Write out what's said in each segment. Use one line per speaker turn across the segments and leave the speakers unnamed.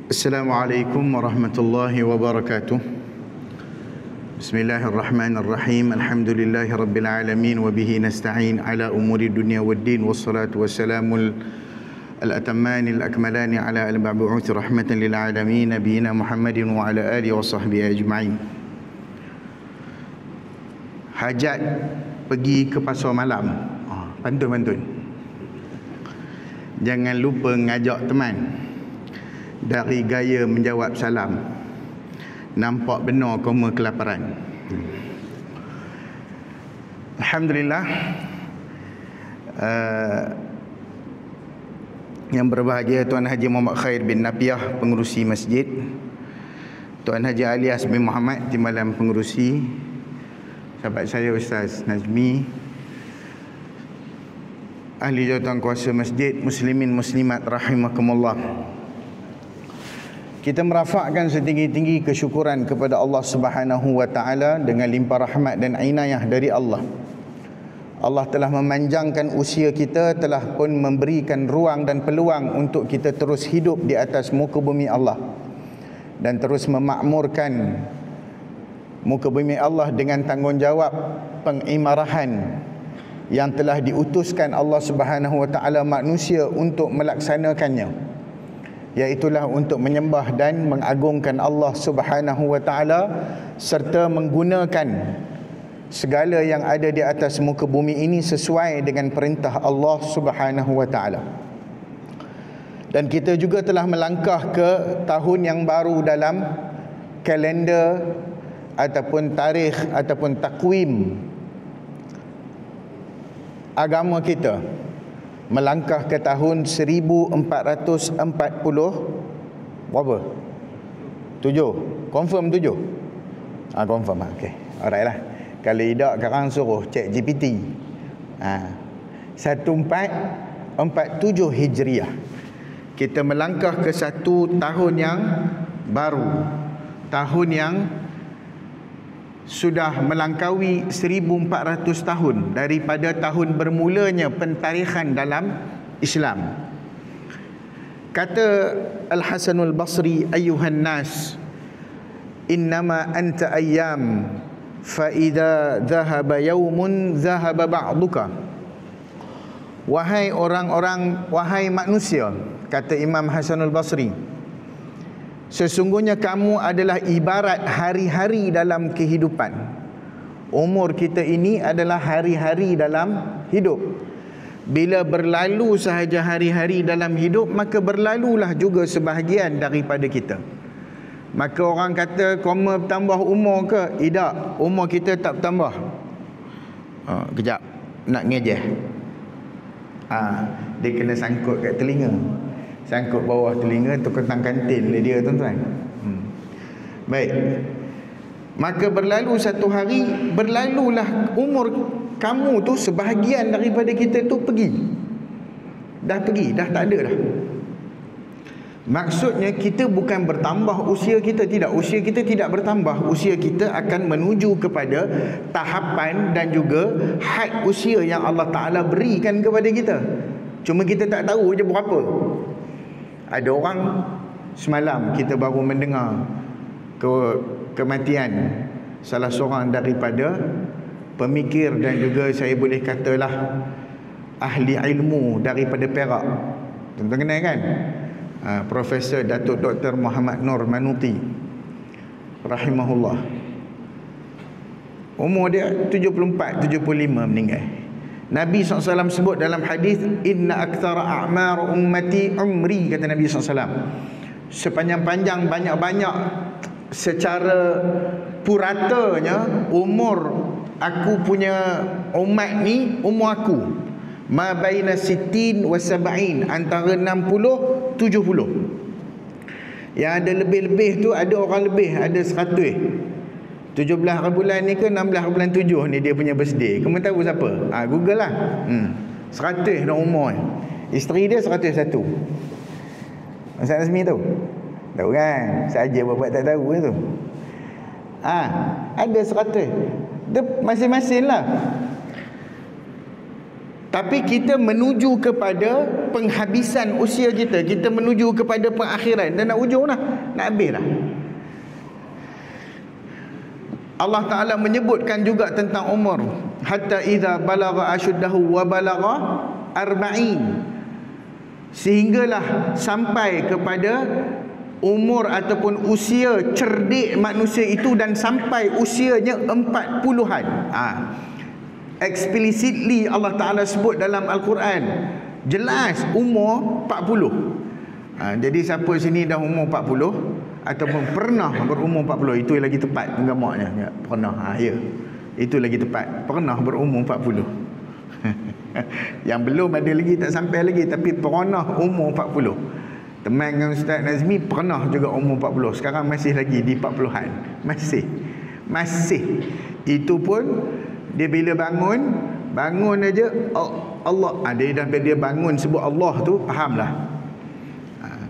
Assalamualaikum warahmatullahi wabarakatuh. Bismillahirrahmanirrahim. Alhamdulillahi rabbil alamin wa bihi nasta'in ala umuri dunya waddin, wassalatu wassalamul al-atammanil akmalani ala al-mab'uuth rahmatan lil alamin nabiyina Muhammadin wa ala alihi wa sahbihi ajma'in. Hajat pergi ke pasar malam. Pantun-pantun. Jangan lupa ngajak teman. Dari gaya menjawab salam, nampak benar koma kelaparan. Alhamdulillah, yang berbahagia Tuan Haji Muhammad Khair bin Napiah, pengerusi masjid, Tuan Haji Alias bin Muhammad, timbalan pengerusi, sahabat saya Ustaz Nazmi, ahli jawatan kuasa masjid, muslimin muslimat rahimakumullah. Kita merafakkan setinggi-tinggi kesyukuran kepada Allah Subhanahu wa taala dengan limpah rahmat dan inayah dari Allah. Allah telah memanjangkan usia kita, telah pun memberikan ruang dan peluang untuk kita terus hidup di atas muka bumi Allah dan terus memakmurkan muka bumi Allah dengan tanggungjawab pengimarahan yang telah diutuskan Allah Subhanahu wa taala manusia untuk melaksanakannya, iaitulah untuk menyembah dan mengagungkan Allah Subhanahu wa taala serta menggunakan segala yang ada di atas muka bumi ini sesuai dengan perintah Allah Subhanahu wa taala. Dan kita juga telah melangkah ke tahun yang baru dalam kalender ataupun tarikh ataupun takwim agama kita, melangkah ke tahun 1440 berapa? 7. Confirm 7? Confirm. Okey. Alright lah. Kalau tidak, sekarang suruh cek GPT. 1447 Hijriah. Kita melangkah ke satu tahun yang baru. Tahun yang sudah melangkaui 1400 tahun daripada tahun bermulanya pentarikhan dalam Islam. Kata Al-Hasanul Basri, ayyuhan nas, innama anta ayyam, fa idza dhahaba yawmun dhahaba ba'duka. Wahai orang-orang, wahai manusia, kata Imam Hasanul Basri, sesungguhnya kamu adalah ibarat hari-hari dalam kehidupan. Umur kita ini adalah hari-hari dalam hidup. Bila berlalu sahaja hari-hari dalam hidup, maka berlalulah juga sebahagian daripada kita. Maka orang kata koma bertambah umur ke? Tidak, umur kita tak bertambah. Kejap, nak ngejeh. Dia kena sangkut kat telinga. Sangkut bawah telinga tu kentang kantin dia, tuan-tuan. Baik. Maka berlalu satu hari, berlalulah umur kamu tu, sebahagian daripada kita tu pergi. Dah pergi, dah tak ada dah. Maksudnya kita bukan bertambah usia kita, tidak. Usia kita tidak bertambah. Usia kita akan menuju kepada tahapan dan juga had usia yang Allah Ta'ala berikan kepada kita. Cuma kita tak tahu je berapa. Ada orang, semalam kita baru mendengar kematian salah seorang daripada pemikir dan juga saya boleh katalah ahli ilmu daripada Perak. Tuan-tuan kenal kan? Profesor Datuk Dr. Muhammad Nur Manuti rahimahullah. Umur dia 74-75 meninggal. Nabi SAW sebut dalam hadis, inna aktsara a'mar ummati umri, kata Nabi SAW. Sepanjang-panjang, banyak-banyak secara puratanya umur aku punya umat ni, umur aku ma baina 60 wa 70, antara 60 70. Yang ada lebih-lebih tu, ada orang lebih, ada 100. 17 bulan ni ke 16 bulan 7 ni dia punya birthday. Kamu tahu siapa? Google lah. 100 dah umur. Isteri dia 101. Ustaz Nazmi tahu? Tahu kan? Saja buat tak tahu tu. Ada 100. Dia masing-masing lah. Tapi kita menuju kepada penghabisan usia kita, kita menuju kepada pengakhiran dan nak ujung dah, nak habis dah. Allah Ta'ala menyebutkan juga tentang umur, hatta idza balagha ashuddahu wa balagha arba'in, sehinggalah sampai kepada umur ataupun usia cerdik manusia itu dan sampai usianya 40-an. Explicitly Allah Ta'ala sebut dalam Al-Quran, jelas umur 40. Jadi siapa sini dah umur 40 ataupun pernah berumur 40, itu lagi tepat penggamaknya. Ya, pernah. Ya, itu lagi tepat, pernah berumur 40. Yang belum ada lagi, tak sampai lagi, tapi pernah umur 40. Teman dengan Ustaz Nazmi pernah juga umur 40, sekarang masih lagi di 40-an. Masih. Itu pun dia bila bangun aja Allah, dia bangun sebut Allah tu, fahamlah.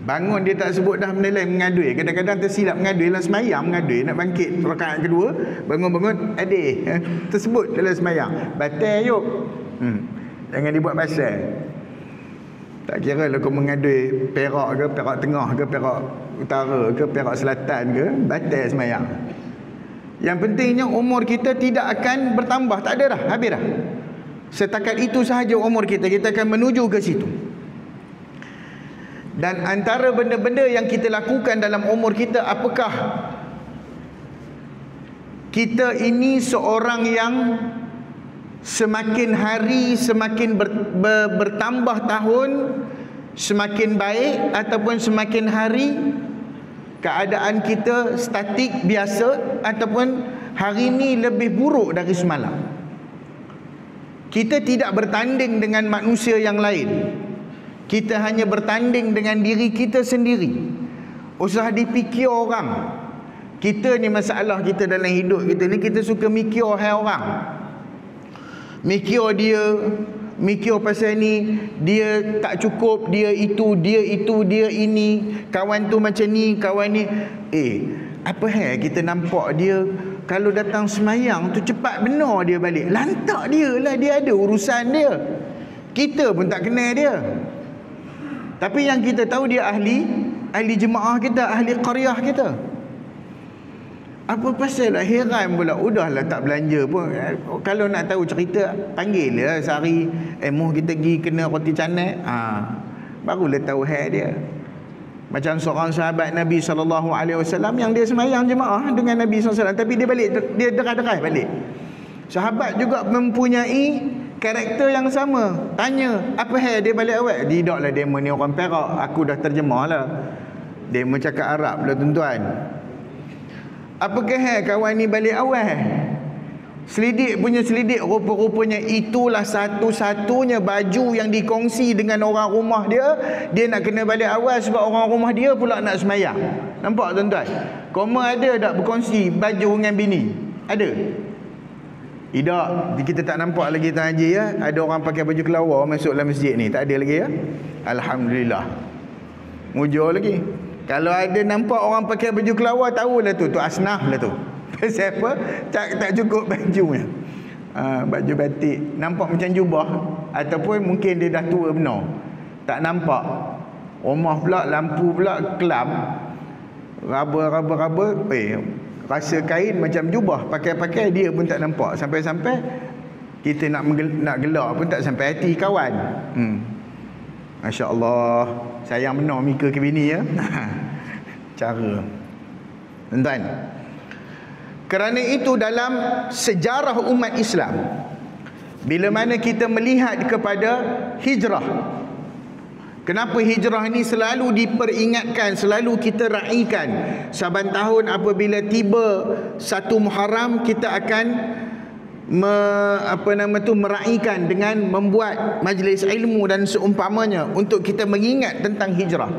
Bangun dia tak sebut dah benda lain, mengadui. Kadang-kadang tersilap mengadui dalam semayang, mengadui nak bangkit rakaat kedua, bangun-bangun tersebut dalam semayang, batal yuk. Jangan dibuat pasal. Tak kira lah kau mengadui Perak ke, Perak Tengah ke, Perak Utara ke, Perak Selatan ke, batal semayang. Yang pentingnya umur kita tidak akan bertambah, tak ada dah, habis dah. Setakat itu sahaja umur kita akan menuju ke situ. Dan antara benda-benda yang kita lakukan dalam umur kita, apakah kita ini seorang yang semakin hari semakin bertambah tahun semakin baik, ataupun semakin hari keadaan kita statik biasa, ataupun hari ini lebih buruk dari semalam. Kita tidak bertanding dengan manusia yang lain, kita hanya bertanding dengan diri kita sendiri. Usah dipikir orang. Kita ni masalah kita dalam hidup kita ni, kita suka mikir orang. Mikir dia, mikir pasal ni, dia tak cukup, dia itu, dia ini, kawan tu macam ni, kawan ni. Apa kita nampak dia kalau datang semayang tu cepat benar dia balik. Lantak dia lah, dia ada urusan dia. Kita pun tak kenal dia. Tapi yang kita tahu dia ahli jemaah kita, ahli qaryah kita. Apa pasal lah, heran pula. Udahlah tak belanja pun. Kalau nak tahu cerita, panggil dia sehari. Moh kita pergi kena roti canai. Barulah tahu hal dia. Macam seorang sahabat Nabi SAW yang dia semayang jemaah dengan Nabi SAW, tapi dia balik, dia deras-deras balik. Sahabat juga mempunyai karakter yang sama. Tanya, apa hal dia balik awal? Tidak lah, demo ni orang Perak. Aku dah terjemah lah. Demo cakap Arab lah tuan-tuan. Apakah hal kawan ni balik awal? Selidik punya selidik, rupa-rupanya itulah satu-satunya baju yang dikongsi dengan orang rumah dia. Dia nak kena balik awal sebab orang rumah dia pula nak semayang. Nampak tuan-tuan? Koma ada tak berkongsi baju dengan bini? Ada? Tidak. Kita tak nampak lagi Tuan Haji ya. Ada orang pakai baju kelawar masuk dalam masjid ni. Tak ada lagi ya. Alhamdulillah. Mujur lagi. Kalau ada nampak orang pakai baju kelawar, tahulah tu asnaf lah tu. Pasal apa? Tak cukup bajunya. Baju batik nampak macam jubah, ataupun mungkin dia dah tua benar, tak nampak. Rumah pula lampu pula kelam, raba, rasa kain macam jubah, pakai dia pun tak nampak. Sampai-sampai kita nak gelak pun tak sampai hati kawan. Masya Allah, sayang benar Mika ke bini ya. Cara tuan-tuan. Kerana itu dalam sejarah umat Islam, bila mana kita melihat kepada hijrah, kenapa hijrah ini selalu diperingatkan, selalu kita raikan. Saban tahun apabila tiba 1 Muharram, kita akan meraikan dengan membuat majlis ilmu dan seumpamanya untuk kita mengingat tentang hijrah.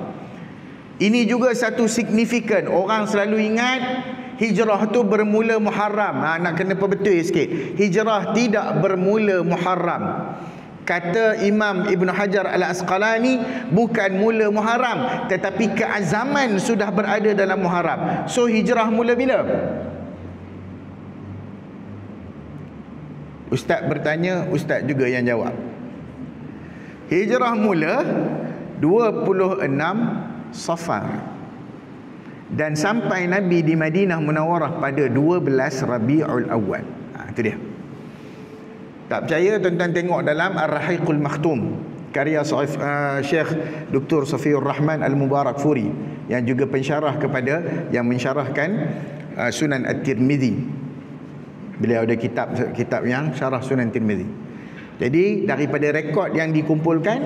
Ini juga satu signifikan. Orang selalu ingat hijrah tu bermula Muharram. Nak kena perbetul sikit. Hijrah tidak bermula Muharram. Kata Imam Ibn Hajar Al-Asqalani, bukan mula Muharram, tetapi keazaman sudah berada dalam Muharram. So hijrah mula bila? Ustaz bertanya, ustaz juga yang jawab. Hijrah mula 26 Safar dan sampai Nabi di Madinah Munawarah pada 12 Rabiul Awal. Itu dia. Tak percaya, tuan-tuan tengok dalam Ar-Rahiqul Makhtum karya Syekh Dr. Safiur Rahman Al-Mubarakfuri yang juga pensyarah kepada yang mensyarahkan Sunan At-Tirmizi. Beliau ada kitab yang syarah Sunan Tirmizi. Jadi daripada rekod yang dikumpulkan,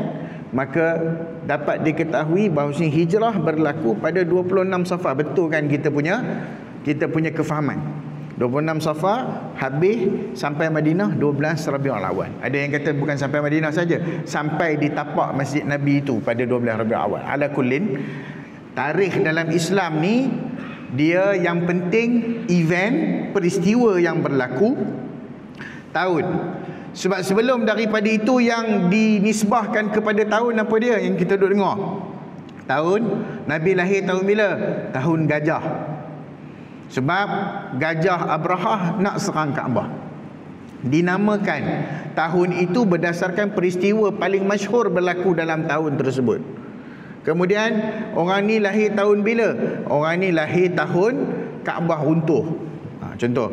maka dapat diketahui bahawa hijrah berlaku pada 26 Safar. Betul kan kita punya kefahaman? 26 Safar habis sampai Madinah 12 Rabiul Awal. Ada yang kata bukan sampai Madinah saja, sampai di tapak Masjid Nabi itu pada 12 Rabiul Awal. Ala kullin, tarikh dalam Islam ni dia yang penting event, peristiwa yang berlaku, tahun. Sebab sebelum daripada itu yang dinisbahkan kepada tahun apa dia yang kita duk dengar? Tahun Nabi lahir tahun bila? Tahun gajah. Sebab gajah Abrahah nak serang Kaabah. Dinamakan tahun itu berdasarkan peristiwa paling masyhur berlaku dalam tahun tersebut. Kemudian orang ni lahir tahun bila? Orang ni lahir tahun Kaabah runtuh. Contoh,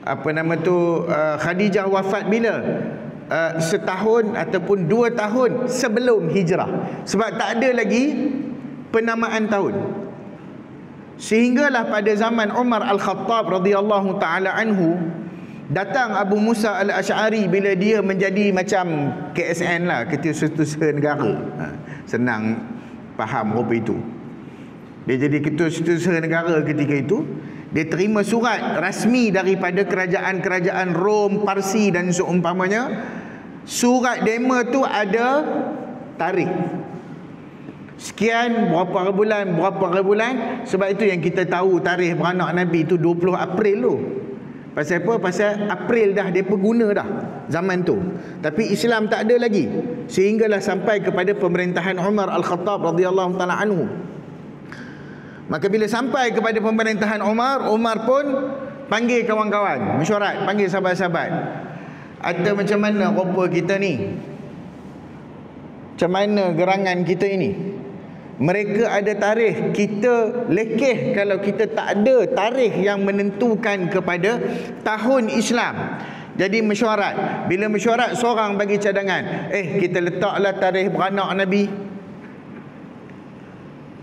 apa nama tu, Khadijah wafat bila? Setahun ataupun 2 tahun sebelum hijrah. Sebab tak ada lagi penamaan tahun. Sehinggalah pada zaman Umar Al-Khattab radhiyallahu taala anhu, datang Abu Musa Al-Asy'ari bila dia menjadi macam KSN lah, Ketua Setiausaha Negara. Senang faham apa itu. Dia jadi Ketua Setiausaha Negara ketika itu. Dia terima surat rasmi daripada kerajaan-kerajaan Rom, Parsi dan seumpamanya. Surat demo tu ada tarikh. Sekian berapa bulan. Sebab itu yang kita tahu tarikh beranak Nabi itu 20 April tu. Pasal apa? Pasal April dah dia guna dah zaman tu. Tapi Islam tak ada lagi. Sehinggalah sampai kepada pemerintahan Umar Al-Khattab radhiyallahu taala anhu. Maka bila sampai kepada pemerintahan Umar pun panggil kawan-kawan, mesyuarat, panggil sahabat-sahabat. Atau macam mana rupa kita ni? Macam mana gerangan kita ini? Mereka ada tarikh, kita lekeh kalau kita tak ada tarikh yang menentukan kepada tahun Islam. Jadi mesyuarat. Bila mesyuarat, seorang bagi cadangan, kita letaklah tarikh beranak Nabi.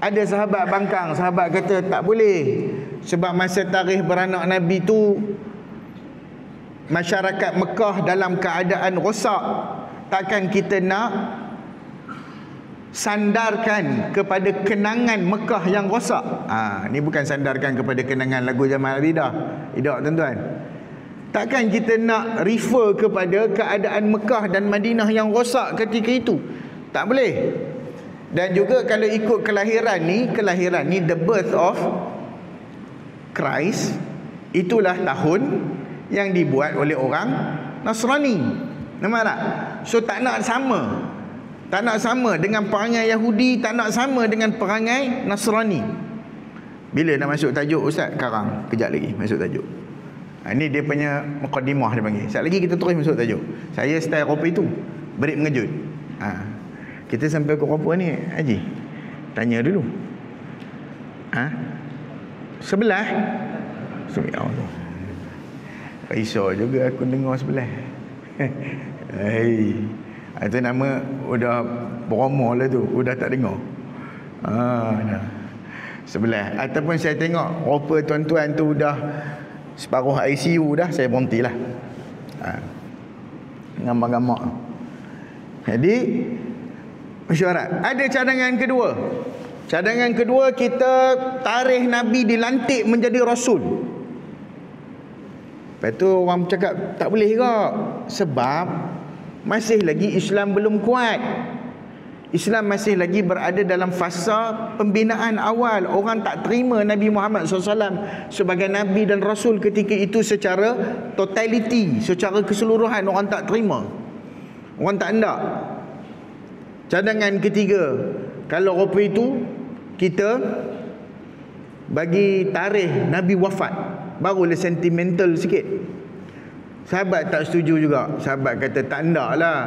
Ada sahabat bangkang, sahabat kata tak boleh. Sebab masa tarikh beranak Nabi tu masyarakat Mekah dalam keadaan rosak. Takkan kita nak sandarkan kepada kenangan Mekah yang rosak. Ni bukan sandarkan kepada kenangan lagu Jamal Al-Bidah. Tidak, tuan-tuan. Takkan kita nak refer kepada keadaan Mekah dan Madinah yang rosak ketika itu. Tak boleh. Dan juga kalau ikut kelahiran ni the birth of Christ, itulah tahun yang dibuat oleh orang Nasrani. Nampak tak? So tak nak sama. Tak nak sama dengan perangai Yahudi, tak nak sama dengan perangai Nasrani. Bila nak masuk tajuk Ustaz? Sekarang, kejap lagi masuk tajuk. Ini dia punya mukadimah dia panggil. Sekejap lagi kita terus masuk tajuk. Saya style apa itu? Break mengejut. Kita sampai ke apa ni, Haji? Tanya dulu. Sebelah? Allah. Risau juga aku dengar sebelah. Itu nama udah beromo lah tu, udah tak dengar. Sebelah. Ataupun saya tengok rupa tuan-tuan tu dah separuh ICU dah, saya berhenti lah. Gambar-gambar. Jadi mesyuarat. Ada cadangan kedua. Cadangan kedua, kita tarikh Nabi dilantik menjadi Rasul. Lepas tu orang cakap tak boleh ke? Sebab masih lagi Islam belum kuat. Islam masih lagi berada dalam fasa pembinaan awal. Orang tak terima Nabi Muhammad SAW sebagai Nabi dan Rasul ketika itu secara totality, secara keseluruhan orang tak terima. Orang tak hendak. Cadangan ketiga, kalau rupa itu kita bagi tarikh Nabi wafat, barulah sentimental sikit. Sahabat tak setuju juga. Sahabat kata tak hendak lah.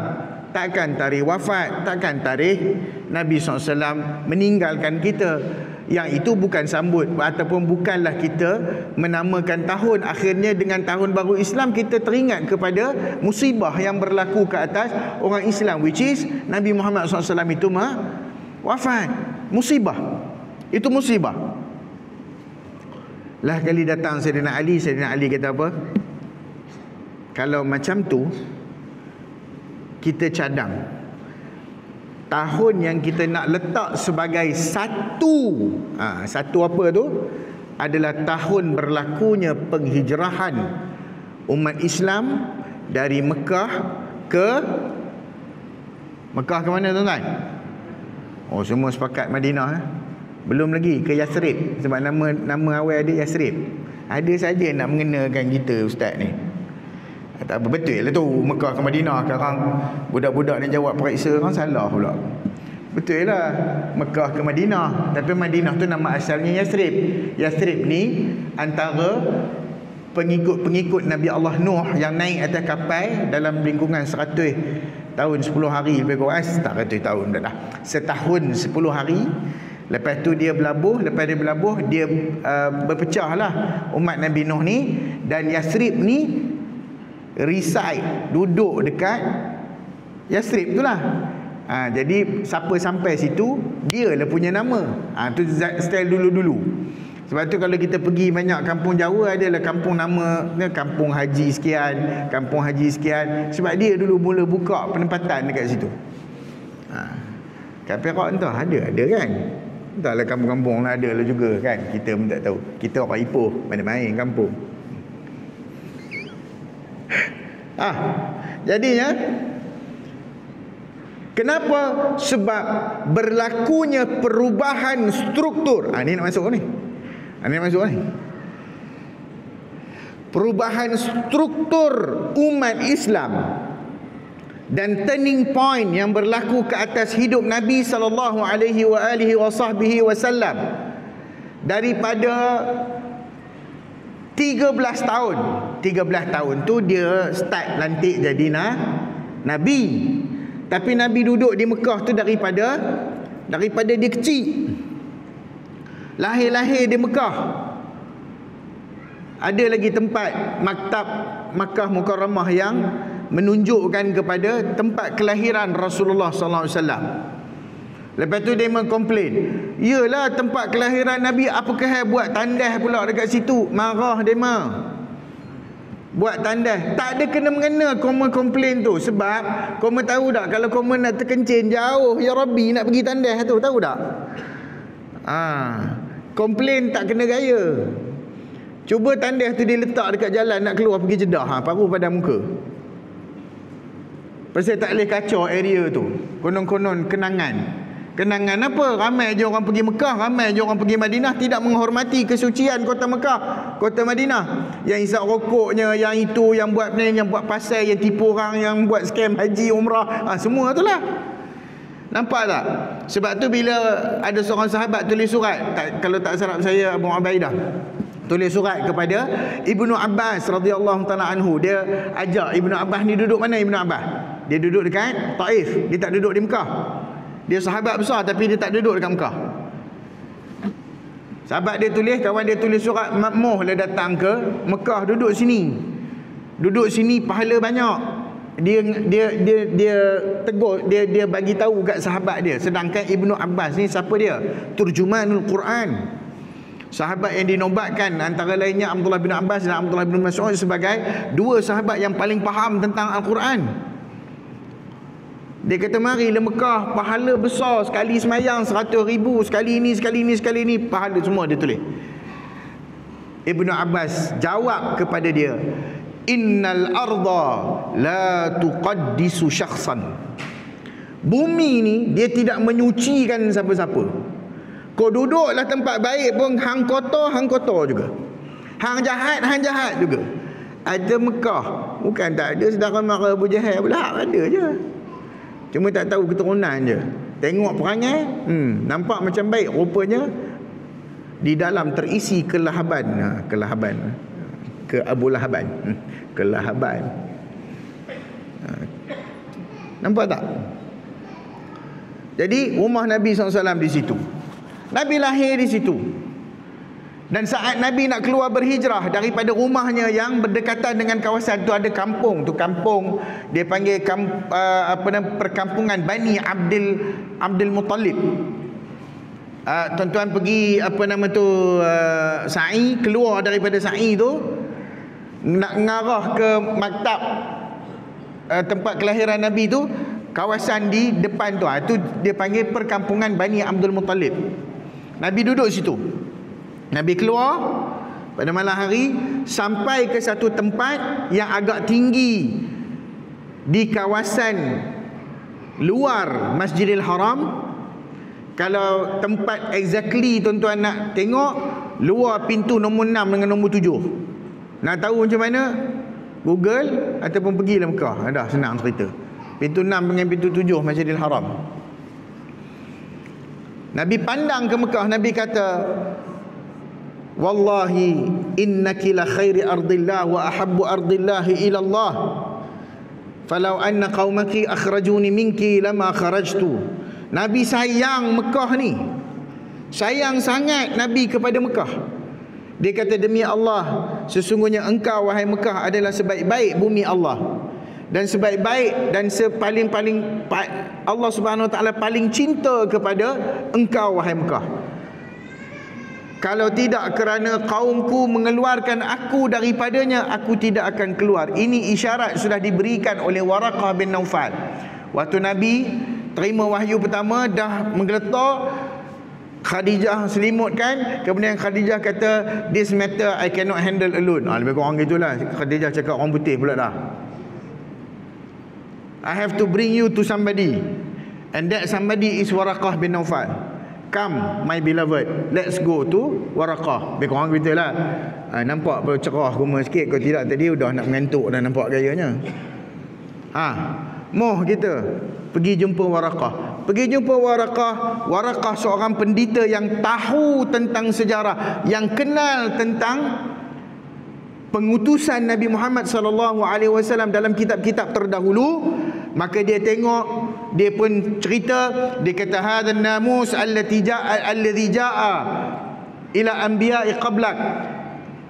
takkan tarikh wafat, takkan tarikh Nabi SAW meninggalkan kita. Yang itu bukan sambut ataupun bukanlah kita menamakan tahun. Akhirnya dengan tahun baru Islam kita teringat kepada musibah yang berlaku ke atas orang Islam, which is Nabi Muhammad SAW itu wafat. Musibah. Itu musibah. Lah kali datang Sayyidina Ali kata apa? Kalau macam tu kita cadang tahun yang kita nak letak sebagai satu apa tu adalah tahun berlakunya penghijrahan umat Islam dari Mekah ke mana tuan-tuan? Oh, semua sepakat Madinah. Belum lagi ke Yathrib, sebab nama awal dia Yathrib. Ada saja nak mengenakan kita ustaz ni. Tak apa, betul lah tu Mekah ke Madinah. Sekarang budak-budak ni jawab periksa kan salah pula. Betul lah Mekah ke Madinah, tapi Madinah tu nama asalnya Yathrib. Yathrib ni antara pengikut Nabi Allah Nuh yang naik atas kapal dalam lingkungan 100 tahun 10 hari lebih kurang. Tak 100 tahun dah. Setahun 10 hari. Lepas tu dia berlabuh. Lepas dia berlabuh, dia berpecah lah umat Nabi Nuh ni. Dan Yathrib ni reside, duduk dekat Yathrib tu lah. Jadi siapa sampai situ, dia lah punya nama. Tu style dulu-dulu. Sebab tu kalau kita pergi banyak kampung Jawa, adalah kampung nama, kampung haji sekian, kampung haji sekian. Sebab dia dulu mula buka penempatan dekat situ. Kat Perak entah ada kan. Entahlah kampung-kampung lah ada lah juga kan. Kita pun tak tahu. Kita orang Ipoh, main-main kampung. Jadinya kenapa? Sebab berlakunya perubahan struktur. Ni nak masuk ni. Perubahan struktur umat Islam dan turning point yang berlaku ke atas hidup Nabi sallallahu alaihi wasallam daripada 13 tahun. 13 tahun tu dia start lantik jadi Nabi. Tapi Nabi duduk di Mekah tu daripada dia kecil. Lahir di Mekah. Ada lagi tempat maktab Makkah Mukarramah yang menunjukkan kepada tempat kelahiran Rasulullah sallallahu alaihi wasallam. Lepas tu dia mengkomplain, "Yalah tempat kelahiran Nabi, apakah buat tandas pula dekat situ?" Marah dia buat tandas. Tak ada kena-mengena koma komplain tu. Sebab koma tahu tak, kalau koma nak terkencing jauh ya Rabbi nak pergi tandas tu, tahu tak? Komplain tak kena gaya. Cuba tandas tu dia letak dekat jalan nak keluar pergi Jeddah, paruh pada muka. Pasal tak boleh kacau area tu. Konon-konon kenangan. Kenangan apa? Ramai je orang pergi Mekah, ramai je orang pergi Madinah, tidak menghormati kesucian kota Mekah, kota Madinah. Yang isap rokoknya, yang itu, yang buat ni, yang buat pasal, yang tipu orang, yang buat scam haji, umrah, semua tu lah. Nampak tak? Sebab tu bila ada seorang sahabat tulis surat, kalau tak salah saya Abu Ubaidah, tulis surat kepada Ibnu Abbas radhiyallahu taala anhu. Dia ajak Ibnu Abbas ni duduk mana Ibnu Abbas? Dia duduk dekat Taif, dia tak duduk di Mekah. Dia sahabat besar tapi dia tak duduk dekat Mekah. Sahabat dia tulis, kawan dia tulis surat, makmuh lah datang ke Mekah, duduk sini. Duduk sini pahala banyak. Dia tegur, dia bagi tahu kat sahabat dia. Sedangkan Ibnu Abbas ni siapa dia? Turjumanul Quran. Sahabat yang dinobatkan antara lainnya Abdullah bin Abbas dan Abdullah bin Mas'ud sebagai dua sahabat yang paling faham tentang Al-Quran. Dia kata mari le Mekah, pahala besar, sekali semayang 100,000, sekali ini, pahala semua dia tulis. Ibnu Abbas jawab kepada dia, "Innal arda la tuqaddisu syakhsan." Bumi ni dia tidak menyucikan siapa-siapa. Kau duduklah tempat baik pun hang kotor juga. Hang jahat juga. Ada Mekah, bukan tak ada saudara mara Abu Jahal pula, ada je. Cuma tak tahu keturunan je. Tengok perangai, nampak macam baik, rupanya di dalam terisi kelahaban. Ke Abu Lahaban. Kelahaban. Nampak tak? Jadi rumah Nabi SAW di situ. Nabi lahir di situ. Dan saat Nabi nak keluar berhijrah daripada rumahnya yang berdekatan dengan kawasan tu, ada kampung tu, kampung dia panggil perkampungan Bani Abdul Muttalib. Tuan-tuan pergi sa'i, keluar daripada sa'i tu nak ngarah ke maktab tempat kelahiran Nabi tu, kawasan di depan tu, tu dia panggil perkampungan Bani Abdul Muttalib. Nabi duduk situ. Nabi keluar pada malam hari sampai ke satu tempat yang agak tinggi di kawasan luar Masjidil Haram. Kalau tempat exactly tuan-tuan nak tengok, luar pintu nombor 6 dengan nombor 7. Nak tahu macam mana? Google ataupun pergilah Mekah. Dah senang cerita. Pintu 6 dengan pintu 7 Masjidil Haram. Nabi pandang ke Mekah, Nabi kata, wallahi innaki la khairi ardillah wa ahabbu ardillahi ila Allah. Falau anna qaumaki akhrajuni minki lama kharajtu. Nabi sayang Mekah ni. Sayang sangat Nabi kepada Mekah. Dia kata, demi Allah, sesungguhnya engkau wahai Mekah adalah sebaik-baik bumi Allah. Dan sebaik-baik dan sepaling-paling Allah Subhanahu Wa Taala paling cinta kepada engkau wahai Mekah. Kalau tidak kerana kaumku mengeluarkan aku daripadanya, aku tidak akan keluar. Ini isyarat sudah diberikan oleh Waraqah bin Naufal. Waktu Nabi terima wahyu pertama, dah menggeletar, Khadijah selimutkan. Kemudian Khadijah kata, this matter I cannot handle alone. Lebih kurang gitulah. Khadijah cakap orang putih pula dah. I have to bring you to somebody, and that somebody is Waraqah bin Naufal. Come my beloved, let's go to Waraqah. Lebih kurang gitulah. Nampak bercerah rumah sikit. Kalau tidak tadi dah nak mengantuk dah nampak gayanya. Moh kita pergi jumpa Waraqah. Pergi jumpa Waraqah. Waraqah seorang pendeta yang tahu tentang sejarah, yang kenal tentang pengutusan Nabi Muhammad SAW dalam kitab-kitab terdahulu. Maka dia tengok, dia pun cerita, dia kata, hadzal namus allazi jaa ila anbiya'i qablak.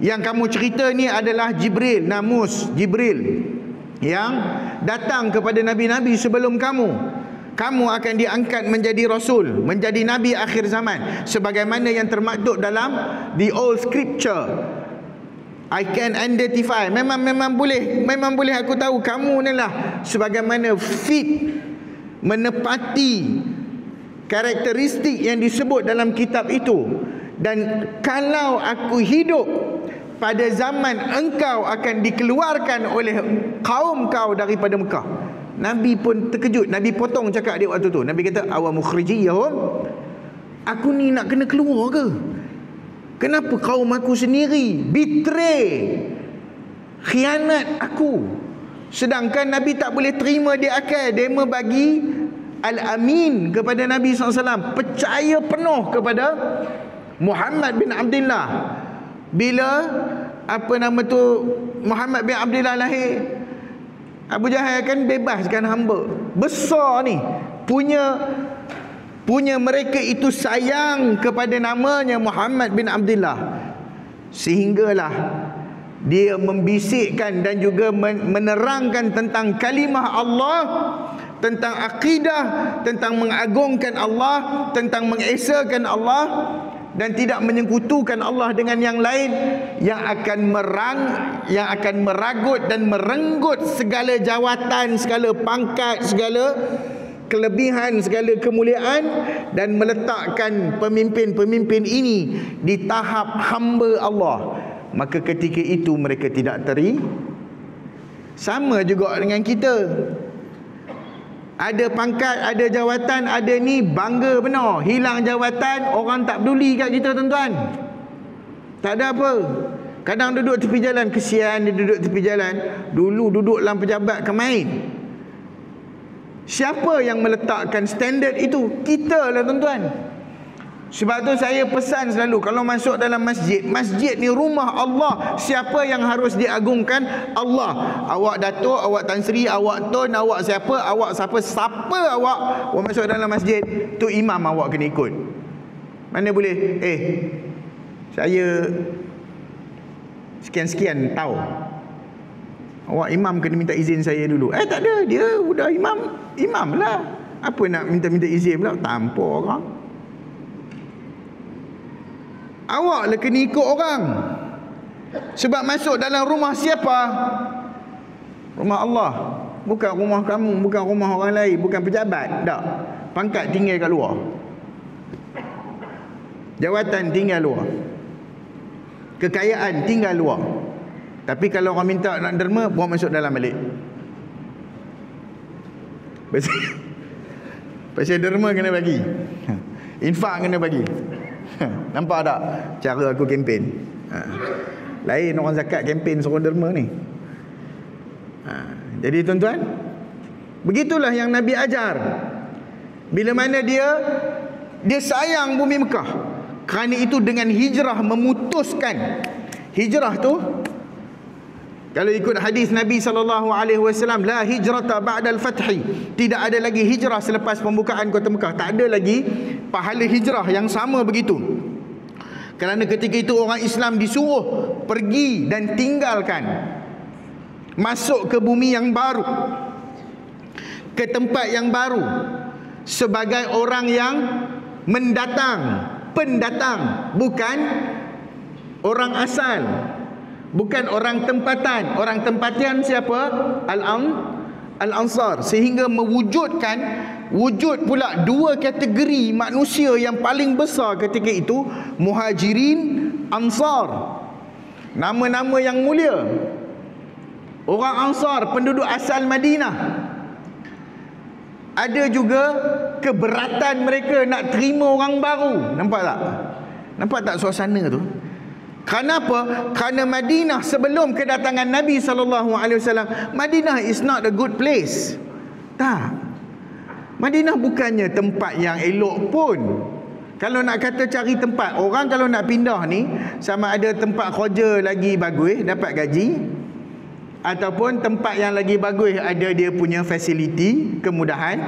Yang kamu cerita ni adalah Jibril, namus Jibril yang datang kepada nabi-nabi sebelum kamu. Kamu akan diangkat menjadi rasul, menjadi nabi akhir zaman, sebagaimana yang termaktub dalam the old scripture. I can identify. Memang boleh aku tahu kamu inilah sebagaimana fit, menepati karakteristik yang disebut dalam kitab itu. Dan kalau aku hidup pada zaman engkau akan dikeluarkan oleh kaum kau daripada Mekah. Nabi pun terkejut. Nabi potong cakap dia waktu tu. Nabi kata, awa mukhrijiyahum, aku ni nak kena keluar ke? Kenapa kaum aku sendiri betray, khianat aku? Sedangkan Nabi tak boleh terima dia akal. Dia bagi Al-Amin kepada Nabi SAW, percaya penuh kepada Muhammad bin Abdullah. Bila Muhammad bin Abdullah lahir, Abu Jahal kan bebaskan hamba. Besar ni punya mereka itu sayang kepada namanya Muhammad bin Abdullah, sehinggalah dia membisikkan dan juga menerangkan tentang kalimah Allah, tentang akidah, tentang mengagungkan Allah, tentang mengesakan Allah dan tidak menyekutukan Allah dengan yang lain, yang akan meragut dan merenggut segala jawatan, segala pangkat, segala kelebihan, segala kemuliaan, dan meletakkan pemimpin-pemimpin ini di tahap hamba Allah. Maka ketika itu mereka tidak sama juga dengan kita. Ada pangkat, ada jawatan, ada ni, bangga benar. Hilang jawatan, orang tak peduli kat kita, tuan-tuan. Tak ada apa. Kadang duduk tepi jalan, kesian dia duduk tepi jalan. Dulu duduk dalam pejabat ke main. Siapa yang meletakkan standard itu? Kita lah, tuan-tuan. Sebab tu saya pesan selalu, kalau masuk dalam masjid, masjid ni rumah Allah. Siapa yang harus diagungkan? Allah. Awak Datuk, awak Tan Sri, awak Tun, awak siapa, siapa awak masuk dalam masjid, tu imam awak kena ikut. Mana boleh saya sekian-sekian tahu, awak imam kena minta izin saya dulu. Tak ada, dia udah imam lah. Apa nak minta izin pula? Tanpa orang. Awak lah kena ikut orang. Sebab masuk dalam rumah siapa? Rumah Allah. Bukan rumah kamu, bukan rumah orang lain, bukan pejabat. Tak. Pangkat tinggal kat luar, jawatan tinggal luar, kekayaan tinggal luar. Tapi kalau orang minta nak derma, buat masuk dalam balik. Pasal derma kena bagi, infak kena bagi. Nampak tak cara aku kempen? Lain orang zakat kempen suruh derma ni. Jadi tuan-tuan, begitulah yang Nabi ajar. Bila mana dia sayang bumi Mekah. Kerana itu dengan hijrah memutuskan. Hijrah tu, kalau ikut hadis Nabi SAW, la hijrata ba'dal fathi, tidak ada lagi hijrah selepas pembukaan kota Mekah. Tak ada lagi pahala hijrah yang sama begitu. Kerana ketika itu orang Islam disuruh pergi dan tinggalkan, masuk ke bumi yang baru, ke tempat yang baru, sebagai orang yang mendatang, pendatang, bukan orang asal, bukan orang tempatan. Orang tempatan siapa? Al-Ansar. Sehingga mewujudkan wujud pula dua kategori manusia yang paling besar ketika itu, Muhajirin, Ansar. Nama-nama yang mulia. Orang Ansar, penduduk asal Madinah. Ada juga keberatan mereka nak terima orang baru. Nampak tak? Nampak tak suasana tu? Kenapa? Kerana Madinah sebelum kedatangan Nabi SAW, Madinah is not a good place. Tak. Madinah bukannya tempat yang elok pun. Kalau nak kata cari tempat, orang kalau nak pindah ni, sama ada tempat kerja lagi bagus, dapat gaji, ataupun tempat yang lagi bagus, ada dia punya fasiliti, kemudahan.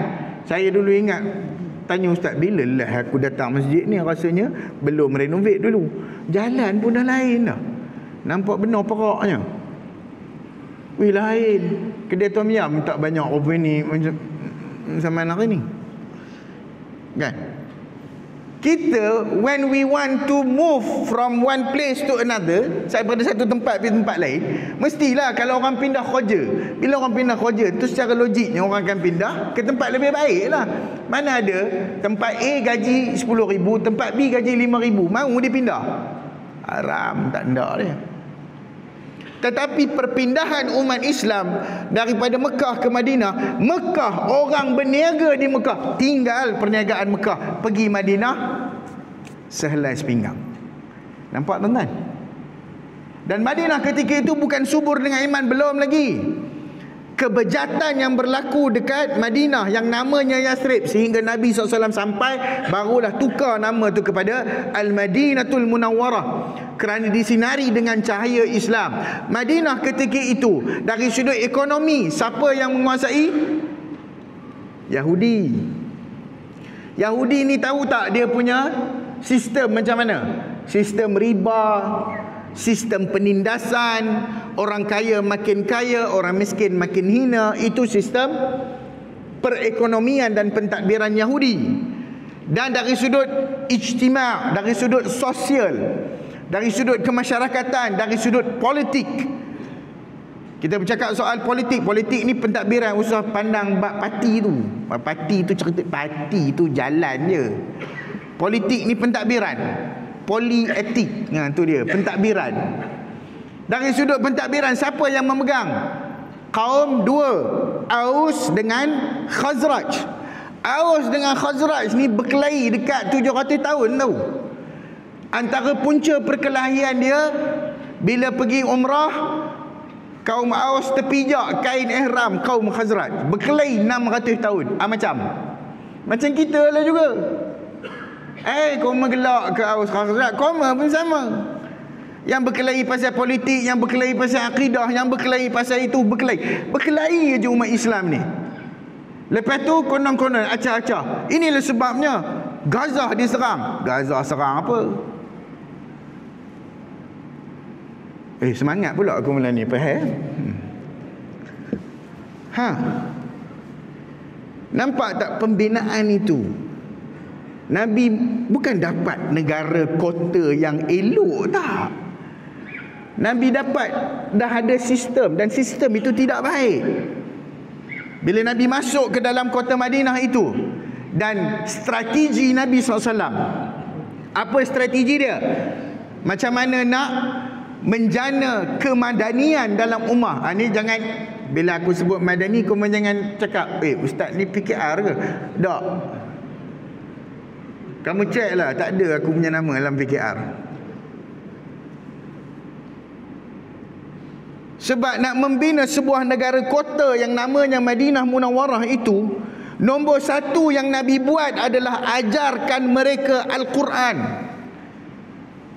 Saya dulu ingat, tanya ustaz, bila lah aku datang masjid ni, rasanya belum renovate dulu. Jalan pun dah lain dah. Nampak benar peraknya. Wih, lain. Kedai Tom Yam tak banyak apa ni macam zaman hari ni. Kan? Kita, when we want to move from one place to another, daripada satu tempat pergi tempat lain, mestilah kalau orang pindah kerja, bila orang pindah kerja tu secara logiknya orang akan pindah ke tempat lebih baik lah. Mana ada tempat A gaji 10,000, tempat B gaji 5,000, mahu dia pindah? Haram, tak ndak dia. Tetapi perpindahan umat Islam daripada Mekah ke Madinah, Mekah, orang berniaga di Mekah, tinggal perniagaan Mekah, pergi Madinah sehelai sepinggang. Nampak tuan-tuan? Dan Madinah ketika itu bukan subur dengan iman, belum lagi. Kebejatan yang berlaku dekat Madinah yang namanya Yathrib, sehingga Nabi SAW sampai, barulah tukar nama tu kepada Al-Madinatul Munawwarah, kerana disinari dengan cahaya Islam. Madinah ketika itu dari sudut ekonomi, siapa yang menguasai? Yahudi. Yahudi ni tahu tak dia punya sistem macam mana? Sistem riba, sistem penindasan, orang kaya makin kaya, orang miskin makin hina. Itu sistem perekonomian dan pentadbiran Yahudi. Dan dari sudut ijtima', dari sudut sosial, dari sudut kemasyarakatan, dari sudut politik, kita bercakap soal politik. Politik ni pentadbiran, usah pandang bab parti tu. Parti tu cerita, parti tu jalan je. Politik ni pentadbiran, polietik. Tu dia, pentadbiran. Dari sudut pentadbiran, siapa yang memegang? Kaum dua, Aus dengan Khazraj. Aus dengan Khazraj ni berkelahi dekat 700 tahun tau. Antara punca perkelahian dia, bila pergi umrah, kaum Aus terpijak kain ihram kaum Khazraj, berkelahi 600 tahun. Macam kita lah juga. Koma gelak ke aus khazraj, koma pun sama. Yang berkelahi pasal politik, yang berkelahi pasal akidah, yang berkelahi pasal itu, berkelahi je umat Islam ni. Lepas tu konon-konon acah-acah. Inilah sebabnya Gaza diserang. Gaza serang apa? Semangat pula aku mula ni, faham? Nampak tak pembinaan itu? Nabi bukan dapat negara kota yang elok, tak. Nabi dapat dah ada sistem, dan sistem itu tidak baik. Bila Nabi masuk ke dalam kota Madinah itu, dan strategi Nabi SAW, apa strategi dia? Macam mana nak menjana kemadanian dalam ummah. Ni jangan, bila aku sebut madani, kau jangan cakap ustaz ni PKR ke? Tak. Kamu cek lah, tak ada aku punya nama dalam PKR. Sebab nak membina sebuah negara kota yang namanya Madinah Munawwarah itu, nombor satu yang Nabi buat adalah ajarkan mereka Al-Quran.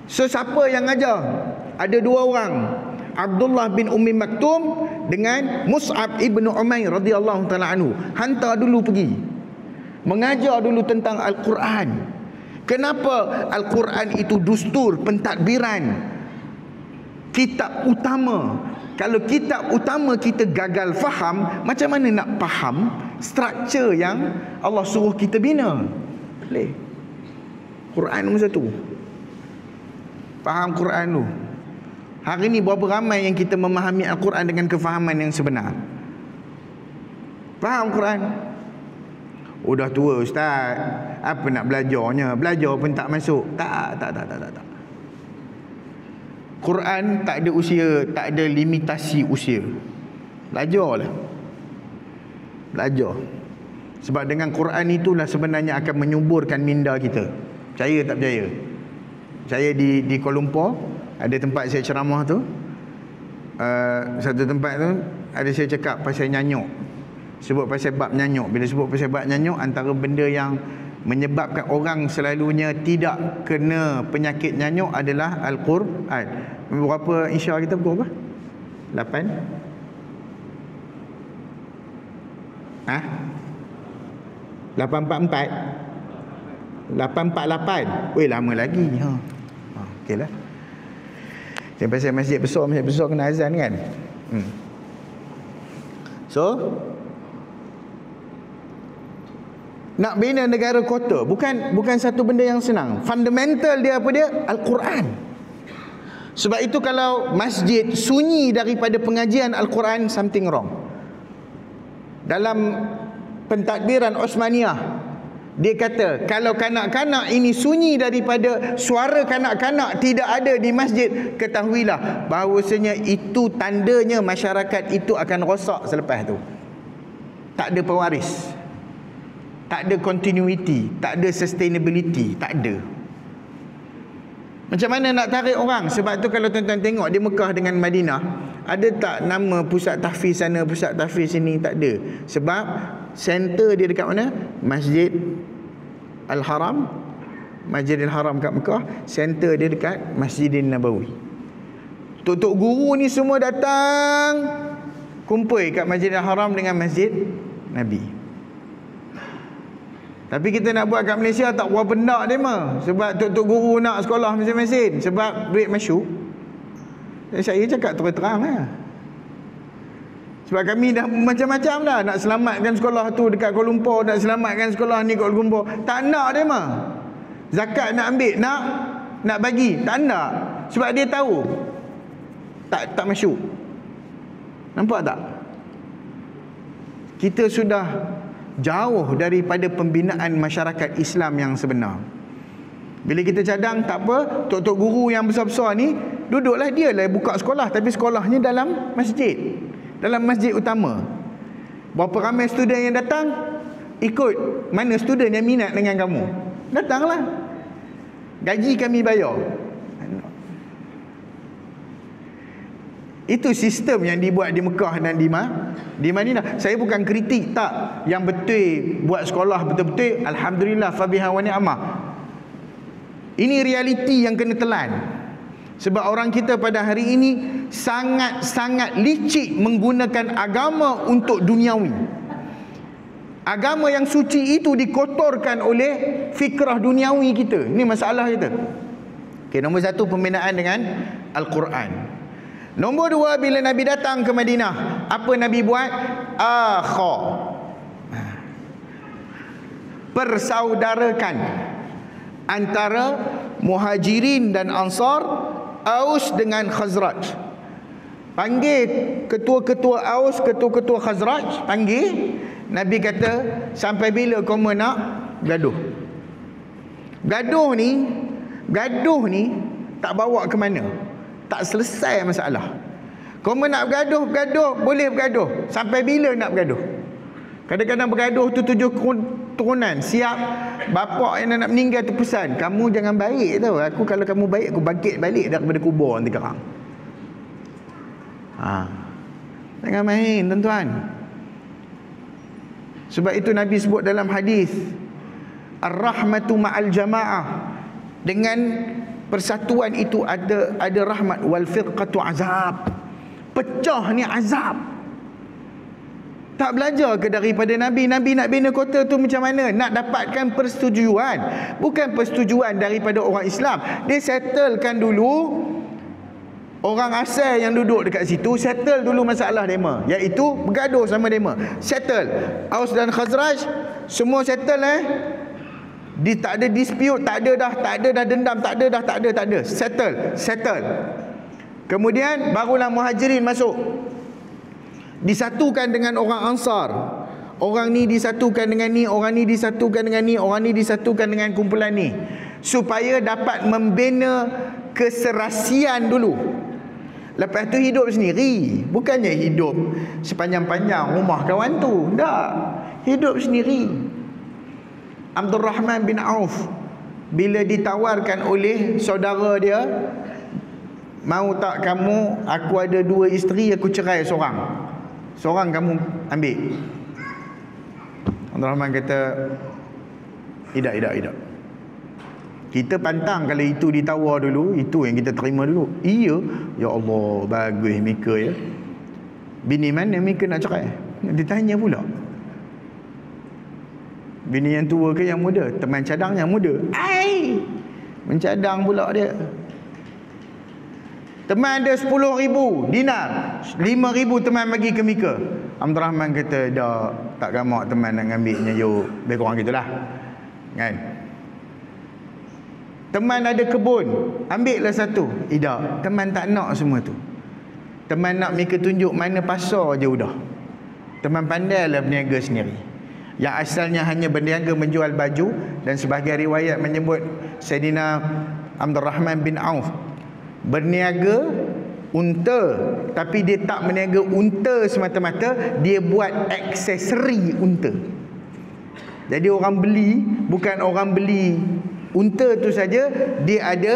So siapa yang ajar? Ada dua orang, Abdullah bin Ummi Maktum dengan Mus'ab ibn Umair radhiyallahu ta'ala anhu. Hantar dulu pergi, mengajar dulu tentang Al-Quran. Kenapa Al-Quran itu dustur pentadbiran, kitab utama. Kalau kitab utama kita gagal faham, macam mana nak faham struktur yang Allah suruh kita bina? Boleh. Quran nombor satu. Faham Quran tu. Hari ni berapa ramai yang kita memahami Al-Quran dengan kefahaman yang sebenar? Faham Quran? Dah tua ustaz, apa nak belajarnya? Belajar pun tak masuk. Tak. Quran tak ada usia, tak ada limitasi usia. Belajarlah. Belajar. Sebab dengan Quran itulah sebenarnya akan menyuburkan minda kita. Percaya tak percaya? Saya di Kuala Lumpur, ada tempat saya ceramah tu. Satu tempat tu ada saya cakap pasal nyanyuk. Sebut pasal bab nyanyuk. Bila sebut pasal bab nyanyuk, antara benda yang menyebabkan orang selalunya tidak kena penyakit nyanyuk adalah Al-Quran. Berapa insya kita berapa? 8? 844? 848? Weh, lama lagi. Okey lah. Sampai saya masjid besar kena azan kan. So nak bina negara kota bukan satu benda yang senang. Fundamental dia apa dia? Al-Quran. Sebab itu kalau masjid sunyi daripada pengajian Al-Quran, something wrong. Dalam pentadbiran Osmaniyah, dia kata kalau kanak-kanak ini sunyi daripada suara kanak-kanak tidak ada di masjid, ketahuilah bahawasanya itu tandanya masyarakat itu akan rosak selepas tu. Tak ada pewaris, tak ada continuity, tak ada sustainability, tak ada. Macam mana nak tarik orang? Sebab tu kalau tuan-tuan tengok di Mekah dengan Madinah, ada tak nama pusat tahfiz sana, pusat tahfiz sini? Tak ada. Sebab center dia dekat mana? Masjid Al-Haram. Masjidil Haram kat Mekah, center dia dekat Masjidin Nabawi. Tok-tok guru ni semua datang kumpul kat Masjidil Haram dengan Masjid Nabi. Tapi kita nak buat kat Malaysia tak berapa nak dia mah. Sebab tok-tok guru nak sekolah masing-masing, sebab duit masyuk. Saya cakap terang-terang lah. Sebab kami dah macam-macam dah. Nak selamatkan sekolah tu dekat Kuala Lumpur, nak selamatkan sekolah ni kat Kuala Lumpur. Tak nak dia mah. Zakat nak ambil, nak bagi, tak nak. Sebab dia tahu tak masyuk. Nampak tak? Kita sudah jauh daripada pembinaan masyarakat Islam yang sebenar. Bila kita cadang, tak apa, tok-tok guru yang besar-besar ni duduklah, dia lah buka sekolah, tapi sekolahnya dalam masjid, dalam masjid utama. Berapa ramai student yang datang, ikut mana student yang minat dengan kamu, datanglah. Gaji kami bayar. Itu sistem yang dibuat di Mekah dan di Madinah. Saya bukan kritik, tak. Yang betul buat sekolah betul-betul, alhamdulillah, fabiha wa ni'mah. Ini realiti yang kena telan. Sebab orang kita pada hari ini sangat-sangat licik menggunakan agama untuk duniawi. Agama yang suci itu dikotorkan oleh fikrah duniawi kita. Ini masalah kita. Okay, nombor satu, pembinaan dengan Al-Quran. Nombor dua, bila Nabi datang ke Madinah, apa Nabi buat? Persaudarakan antara Muhajirin dan Ansar, Aus dengan Khazraj. Panggil ketua-ketua Aus, ketua-ketua Khazraj, panggil. Nabi kata, sampai bila kamu nak gaduh? Gaduh ni tak bawa ke mana, tak selesai masalah. Kamu nak bergaduh, boleh bergaduh. Sampai bila nak bergaduh? Kadang-kadang bergaduh tu 7 turunan. Siap bapak yang nak meninggal tu pesan, kamu jangan baik tau. Aku kalau kamu baik, aku bangkit balik daripada kubur nanti sekarang. Jangan main tuan-tuan. Sebab itu Nabi sebut dalam hadis, ar-rahmatu ma'al jama'ah. Dengan persatuan itu ada rahmat. Wal firqatu azab. Pecah ni azab. Tak belajar ke daripada Nabi? Nabi nak bina kota tu macam mana? Nak dapatkan persetujuan. Bukan persetujuan daripada orang Islam. Dia settlekan dulu. Orang asal yang duduk dekat situ settle dulu masalah dema, iaitu bergaduh sama dema. Settle. Aus dan Khazraj semua settle tak ada dispute, tak ada dah dendam, tak ada. Settle. Kemudian barulah Muhajirin masuk. Disatukan dengan orang Ansar. Orang ni disatukan dengan ni, orang ni disatukan dengan ni, orang ni disatukan dengan kumpulan ni, supaya dapat membina keserasian dulu. Lepas tu hidup sendiri. Bukannya hidup sepanjang-panjang rumah kawan tu. Tak. Hidup sendiri. Abdul Rahman bin Auf, bila ditawarkan oleh saudara dia, mau tak kamu, aku ada 2 isteri, aku cerai seorang kamu ambil. Abdul Rahman kata, tidak. Kita pantang kalau itu ditawar dulu, itu yang kita terima dulu. Iya, ya Allah, bagus Mika ya. Bini mana Mika nak cerai? Ditanya pula. Bini yang tua ke yang muda? Teman cadang yang muda. Mencadang pula dia. Teman ada 10,000 dinar, 5,000 teman bagi ke Mika. Abdul Rahman kata, tak gamak teman nak ambilnya, yo, lebih kurang gitulah. Kan? Teman ada kebun, ambillah satu. Tidak, teman tak nak semua tu. Teman nak Mika tunjuk mana pasar je udah. Teman pandailah berniaga sendiri. Yang asalnya hanya berniaga menjual baju, dan sebahagian riwayat menyebut Sayyidina Abdul Rahman bin Auf berniaga unta, tapi dia tak berniaga unta semata-mata, dia buat aksesori unta. Jadi orang beli, bukan orang beli unta tu saja, dia ada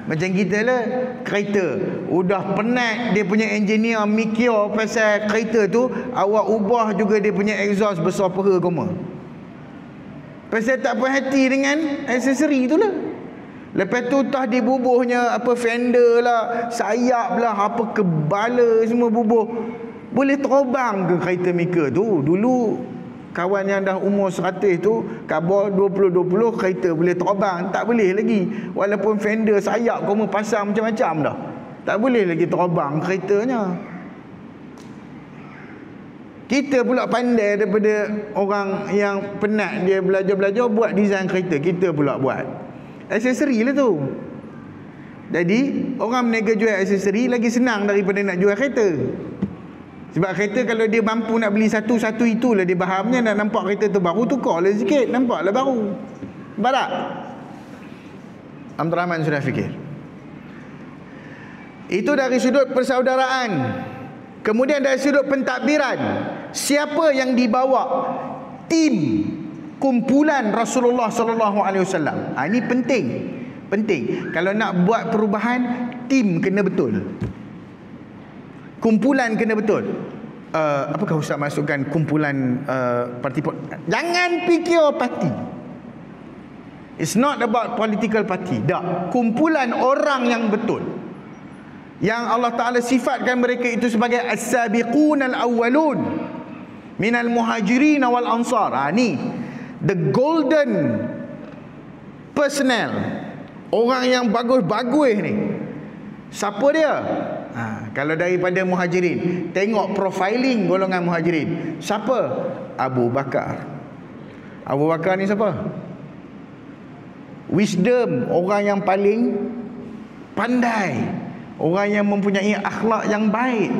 macam kita lah, kereta udah penat dia punya engineer mikir pasal kereta tu, awak ubah juga dia punya exhaust besar peha koma, pasal tak puas hati dengan aksesori tu lah. Lepas tu tah dibubuhnya apa, fender lah, sayap lah, apa kebala semua bubuh. Boleh terobang ke kereta Mika tu? Dulu kawan yang dah umur 100 tu, khabar 20-20 kereta boleh terobang. Tak boleh lagi. Walaupun fender, sayap, kamu pasang macam-macam dah, tak boleh lagi terobang keretanya. Kita pula pandai daripada orang yang penat dia belajar-belajar buat design kereta. Kita pula buat aksesori lah tu. Jadi orang berniaga jual aksesori lagi senang daripada nak jual kereta. Sebab kereta kalau dia mampu nak beli satu-satu, itulah dia fahamnya. Nak nampak kereta tu baru, tukarlah sikit, nampaklah baru. Nampak tak? Abdul Rahman sudah fikir. Itu dari sudut persaudaraan. Kemudian dari sudut pentadbiran, siapa yang dibawa tim kumpulan Rasulullah sallallahu alaihi wasallam. Ini penting. Kalau nak buat perubahan, tim kena betul. Kumpulan kena betul. Apakah Ustaz masukkan kumpulan parti? Jangan fikir parti. It's not about political party. Tak. Kumpulan orang yang betul. Yang Allah Ta'ala sifatkan mereka itu sebagai as-sabiqun al-awwalun minal muhajirin wal ansar. Ni the golden personnel, orang yang bagus-bagus ni. Siapa dia? Kalau daripada muhajirin, tengok profiling golongan muhajirin. Siapa? Abu Bakar. Abu Bakar ni siapa? Wisdom, orang yang paling pandai, orang yang mempunyai akhlak yang baik.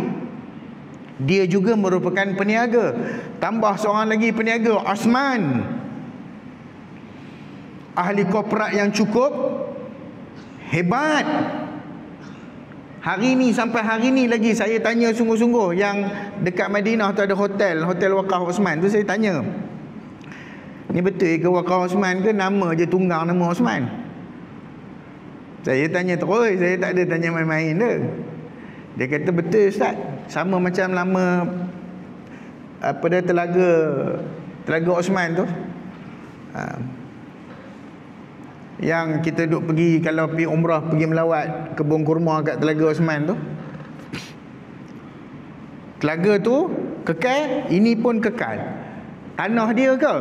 Dia juga merupakan peniaga. Tambah seorang lagi peniaga, Osman. Ahli korporat yang cukup hebat. Hari ni, sampai hari ni lagi saya tanya sungguh-sungguh, yang dekat Madinah tu ada hotel Waqaf Osman tu, saya tanya, ni betul ke Waqaf Osman ke nama je tunggang nama Osman? Saya tanya terus, saya tak ada tanya main-main tu. Dia kata betul Ustaz, sama macam nama apa dia, Telaga Osman tu. Yang kita duk pergi, kalau pergi umrah, pergi melawat kebun kurma kat Telaga Osman tu. Telaga tu kekal, ini pun kekal. Tanah dia ke?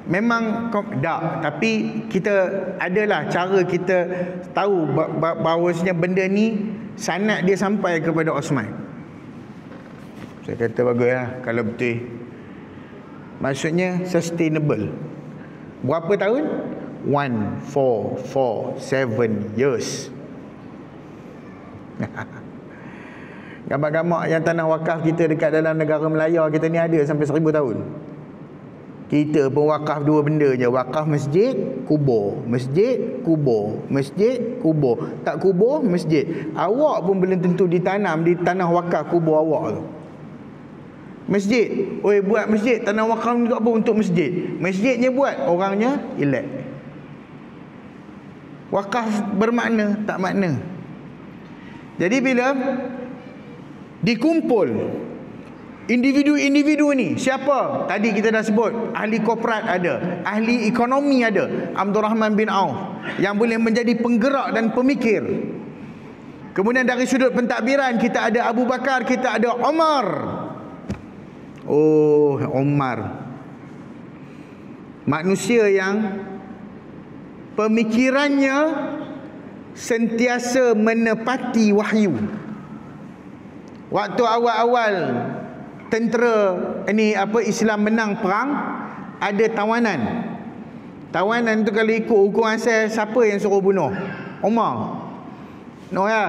Memang tak, tapi kita adalah cara kita tahu bahawasanya benda ni sanad dia sampai kepada Osman. Saya kata baguslah kalau betul. Maksudnya sustainable. Berapa tahun? 1447 years. Gambar-gambar yang tanah wakaf kita dekat dalam negara Melaya kita ni ada sampai 1000 tahun. Kita pun wakaf dua benda je. Wakaf masjid, kubur. Masjid, kubur. Masjid, kubur. Tak kubur, masjid. Awak pun belum tentu ditanam di tanah wakaf kubur awak tu. Masjid, oi buat masjid, tanah wakaf ni apa? Untuk masjid. Masjidnya buat, orangnya elak. Wakaf bermakna, tak makna. Jadi bila dikumpul individu-individu ni, siapa? Tadi kita dah sebut, ahli korporat ada, ahli ekonomi ada, Abdul Rahman bin Auf, yang boleh menjadi penggerak dan pemikir. Kemudian dari sudut pentadbiran kita ada Abu Bakar, kita ada Umar. Oh, Umar, manusia yang pemikirannya sentiasa menepati wahyu. Waktu awal-awal tentera ini Islam menang perang, ada tawanan. Tawanan tu kalau ikut hukum asal, siapa yang suruh bunuh? Umar. No ya.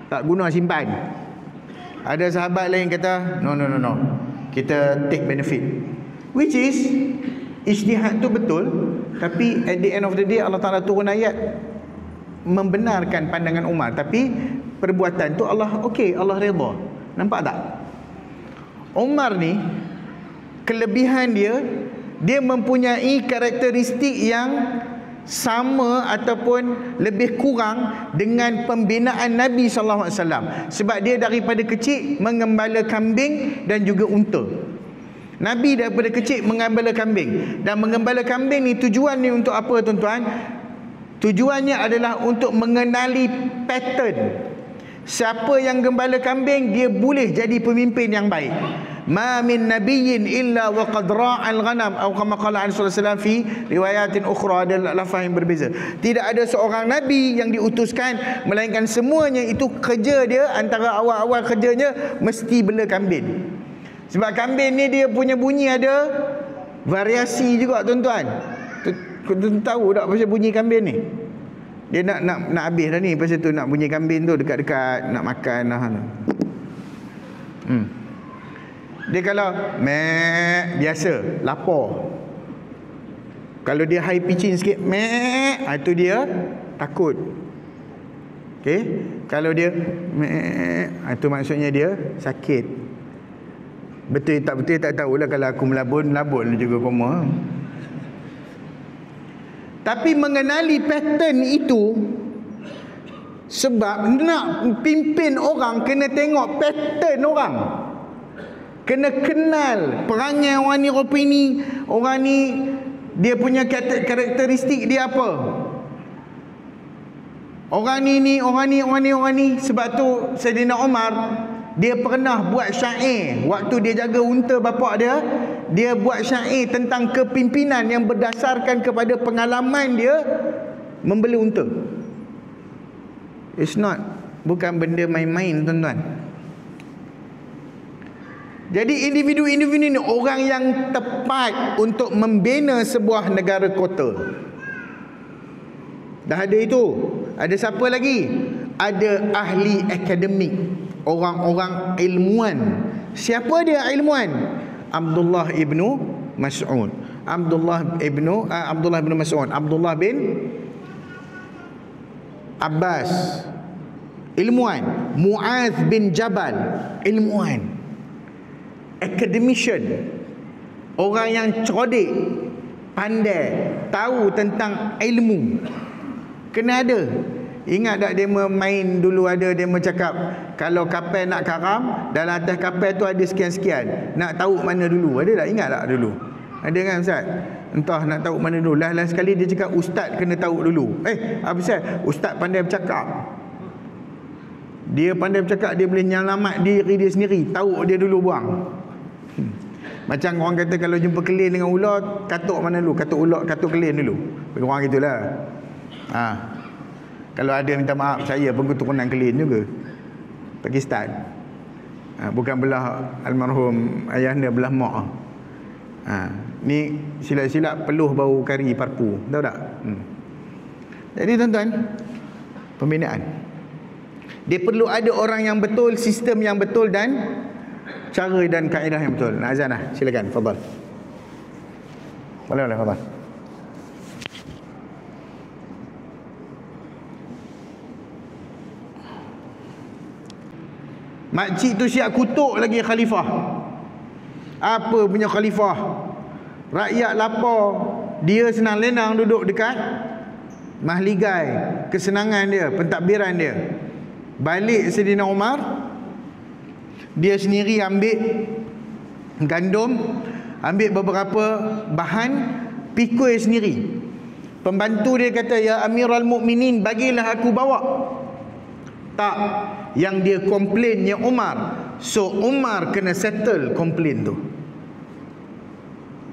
Tak guna, simpan. Ada sahabat lain kata, no. Kita take benefit. Which is ijtihad tu betul, tapi at the end of the day Allah Ta'ala turun ayat membenarkan pandangan Umar, tapi perbuatan tu Allah Allah redha. Nampak tak? Umar ni kelebihan dia mempunyai karakteristik yang sama ataupun lebih kurang dengan pembinaan Nabi sallallahu alaihi wasallam, sebab dia daripada kecil mengembala kambing dan juga unta. Nabi daripada kecil mengembala kambing, dan mengembala kambing ni tujuan ni untuk apa tuan-tuan? Tujuannya adalah untuk mengenali pattern. Siapa yang gembala kambing, dia boleh jadi pemimpin yang baik. Ma min nabiyyin illa wa qad ra'al ghanam, atau kama qala sallallahu alaihi wasallam fi riwayatin ukhra, ada lafaz yang berbeza. Tidak ada seorang nabi yang diutuskan melainkan semuanya itu kerja dia, antara awal-awal kerjanya mesti bela kambing. Sebab kambing ni dia punya bunyi ada variasi juga tuan-tuan. Tuan tahu tak pasal bunyi kambing ni? Dia nak habis dah ni, pasal tu nak bunyi kambing tu dekat-dekat nak makan dah. Dia kalau biasa lapar. Kalau dia high pitching sikit itu dia takut. Okey, kalau dia itu maksudnya dia sakit. Betul tak betul tak tahulah, kalau aku melabun juga koma. Tapi mengenali pattern itu, sebab nak pimpin orang kena tengok pattern orang. Kena kenal perangai orang ni, rupa ni, orang ni Dia punya karakteristik dia apa? Orang ni. Sebab tu Saidina Umar, dia pernah buat syair waktu dia jaga unta bapak dia. Dia buat syair tentang kepimpinan yang berdasarkan kepada pengalaman dia membeli unta. It's not, bukan benda main-main tuan-tuan. Jadi individu-individu ni orang yang tepat untuk membina sebuah negara kota. Dah ada itu. Ada siapa lagi? Ada ahli akademik, orang-orang ilmuwan. Siapa dia ilmuwan? Abdullah ibnu Mas'ud. Abdullah bin Mas'ud, Abdullah bin Abbas, ilmuwan. Mu'adz bin Jabal, ilmuwan. Academician, orang yang cerdik, pandai, tahu tentang ilmu. Kena ada. Ingat tak dia main dulu, ada dia cakap kalau kapal nak karam, dalam atas kapal tu ada sekian-sekian, nak tahu mana dulu. Ada tak? Ingat tak dulu? Ada kan Ustaz? Entah nak tahu mana dulu. Lain sekali dia cakap ustaz kena tahu dulu. Apa Ustaz? Ustaz pandai bercakap. Dia pandai bercakap, dia boleh nyelamat diri dia sendiri. Tahu dia dulu buang. Macam orang kata kalau jumpa kelin dengan ular, katuk mana dulu? Katuk ular, katuk kelin dulu. Orang gitulah. Kalau ada minta maaf, saya pun keturunan kelin juga, Pakistan. Bukan belah almarhum ayahnya, belah mak. Ni silap-silap peluh bau kari parpu, tahu tak? Jadi tuan-tuan, pembinaan dia perlu ada orang yang betul, sistem yang betul, dan cara dan kaedah yang betul. Nak azan dah, silakan, fadal. Boleh, fadal. Makcik tu siap kutuk lagi khalifah. Apa punya khalifah? Rakyat lapar, dia senang lenang duduk dekat mahligai, kesenangan dia, pentadbiran dia. Balik Saidina Umar, dia sendiri ambil gandum, ambil beberapa bahan, pikul sendiri. Pembantu dia kata, ya Amirul Mukminin, bagilah aku bawa. Tak, yang dia komplainnya Umar. So Umar kena settle komplain tu.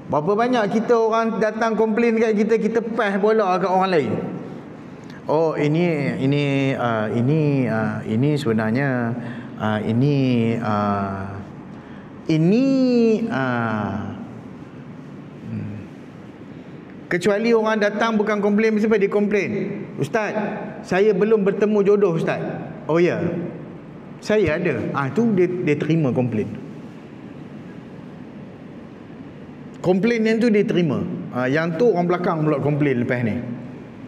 Berapa banyak kita orang datang komplain kat kita, kita pass bola kat orang lain. Oh ini sebenarnya kecuali orang datang bukan komplain, mesti dia komplain. Ustaz, saya belum bertemu jodoh Ustaz. Oh ya, saya ada. Tu dia terima komplain. Komplain yang tu dia terima. Yang tu orang belakang pula komplain lepas ni.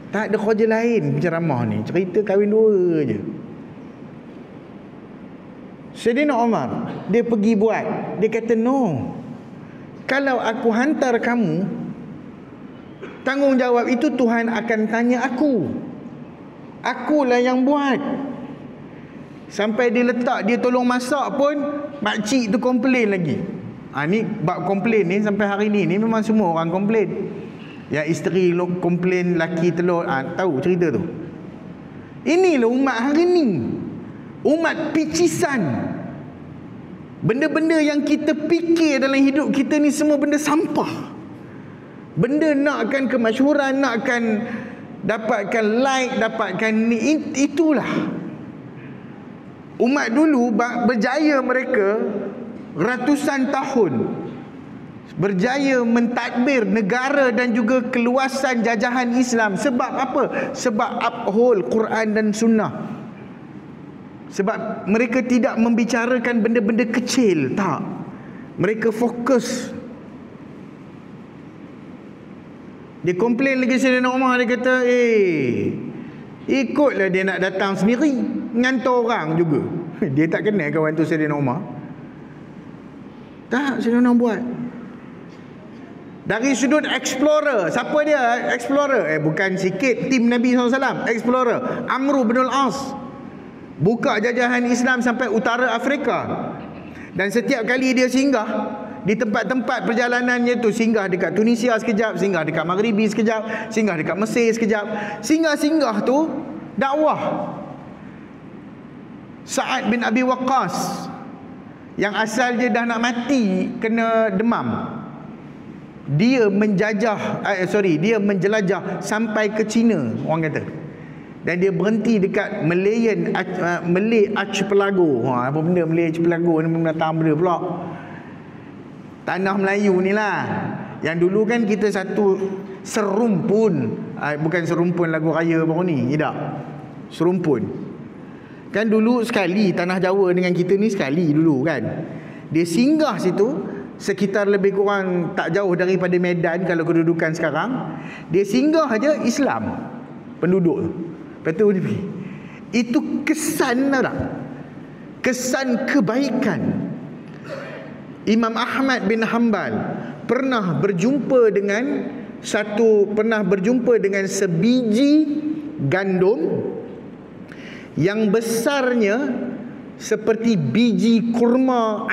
Tak ada kerja lain penceramah ni, cerita kahwin dua je. Saidina Umar, dia pergi buat. Dia kata, no, kalau aku hantar kamu, tanggungjawab itu Tuhan akan tanya aku. Akulah yang buat. Sampai dia letak, dia tolong masak pun, makcik tu komplain lagi. Ni bab komplain ni sampai hari ni memang semua orang komplain. Yang isteri komplain, laki telur. Tahu cerita tu. Inilah umat hari ni. Umat picisan. Benda-benda yang kita fikir dalam hidup kita ni semua benda sampah. Benda nakkan kemasyhuran, nakkan dapatkan like, dapatkan ni, itulah. Umat dulu berjaya, mereka ratusan tahun berjaya mentadbir negara dan juga keluasan jajahan Islam. Sebab apa? Sebab uphold Quran dan Sunnah. Sebab mereka tidak membicarakan benda-benda kecil. Tak, mereka fokus. Dia komplain lagi Saidina Umar. Dia kata, ikutlah dia nak datang sendiri, ngantar orang juga. Dia tak kenal kawan tu Saidina Umar. Tak, Saidina Umar buat. Dari sudut explorer. Siapa dia explorer? Bukan sikit tim Nabi SAW. Explorer Amr bin al-As. Buka jajahan Islam sampai utara Afrika. Dan setiap kali dia singgah, di tempat-tempat perjalanannya tu, singgah dekat Tunisia sekejap, singgah dekat Maghribi sekejap, singgah dekat Mesir sekejap. Singgah-singgah tu dakwah. Sa'ad bin Abi Waqqas yang asal dia dah nak mati kena demam, dia dia menjelajah sampai ke China, orang kata. Dan dia berhenti dekat Malay Archipelago. Apa benda Malay Archipelago ni, binatang benda pula. Tanah Melayu ni lah. Yang dulu kan kita satu serumpun. Bukan serumpun lagu raya baru ni, tidak. Serumpun. Kan dulu sekali tanah Jawa dengan kita ni sekali dulu kan. Dia singgah situ sekitar lebih kurang tak jauh daripada Medan kalau kedudukan sekarang. Dia singgah aja Islam penduduk tu. Lepas tu dia pergi. Itu kesan tak? Kesan kebaikan. Imam Ahmad bin Hanbal pernah berjumpa dengan sebiji gandum yang besarnya seperti biji kurma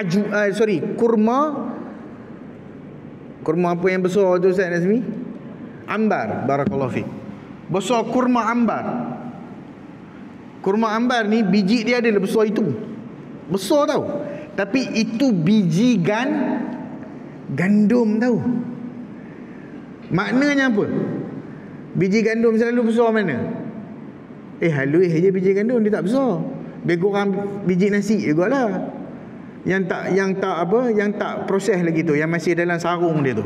apa yang besar tu Ustaz Nazmi? Ambar, barakallahu fiik. Besar kurma ambar. Kurma ambar ni biji dia adalah besar itu. Besar tau. Tapi itu biji gandum tau. Maknanya apa? Biji gandum selalu besar mana? Halus je biji gandum, dia tak besar. Lebih kurang biji nasi jugalah. Yang tak proses lagi tu, yang masih dalam sarung dia tu.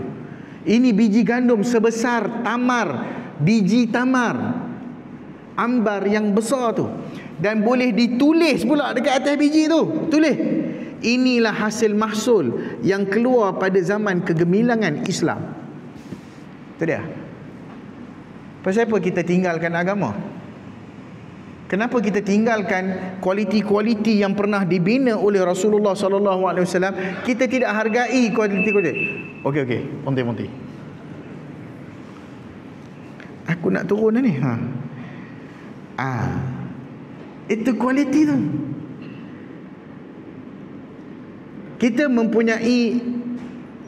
Ini biji gandum sebesar tamar, biji tamar. Ambar yang besar tu. Dan boleh ditulis pula dekat atas biji tu. Tulis, inilah hasil mahsul yang keluar pada zaman kegemilangan Islam. Itu dia. Pasal apa kita tinggalkan agama? Kenapa kita tinggalkan kualiti-kualiti yang pernah dibina oleh Rasulullah sallallahu alaihi wasallam? Kita tidak hargai kualiti-kualiti. Okey, monti. Aku nak turun dah ni. Itu kualiti tu. Kita mempunyai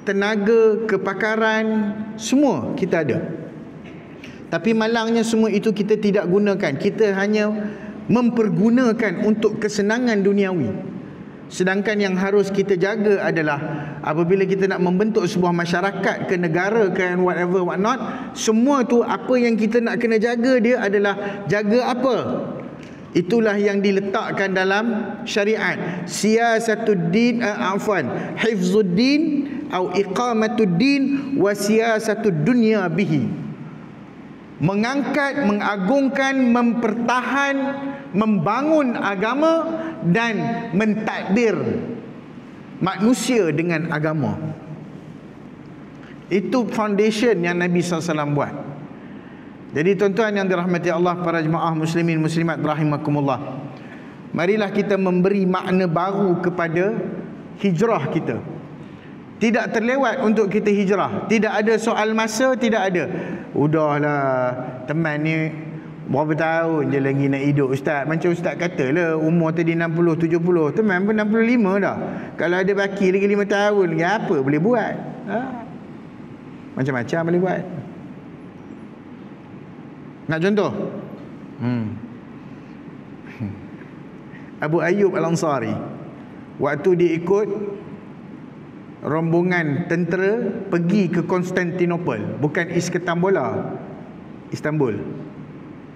tenaga, kepakaran, semua kita ada. Tapi malangnya semua itu kita tidak gunakan. Kita hanya mempergunakan untuk kesenangan duniawi. Sedangkan yang harus kita jaga adalah apabila kita nak membentuk sebuah masyarakat ke negara ke whatever what not, semua tu apa yang kita nak kena jaga dia adalah jaga apa? Itulah yang diletakkan dalam syariat. Siyasatuddin hifzuddin atau iqamatuddin wa siyasatud dunya bihi. Mengangkat, mengagungkan, mempertahan, membangun agama dan mentadbir manusia dengan agama. Itu foundation yang Nabi SAW buat. Jadi tuan-tuan yang dirahmati Allah, para jemaah muslimin muslimat rahimakumullah, marilah kita memberi makna baru kepada hijrah kita. Tidak terlewat untuk kita hijrah. Tidak ada soal masa, tidak ada. Udahlah, teman ni berapa tahun je lagi nak hidup ustaz. Macam ustaz kata lah, umur tadi 60, 70. Teman pun 65 dah. Kalau ada baki lagi 5 tahun lagi, apa boleh buat? Macam-macam boleh buat. Nak contoh? Abu Ayyub Al-Ansari, waktu dia ikut rombongan tentera pergi ke Konstantinopel, bukan Istanbul.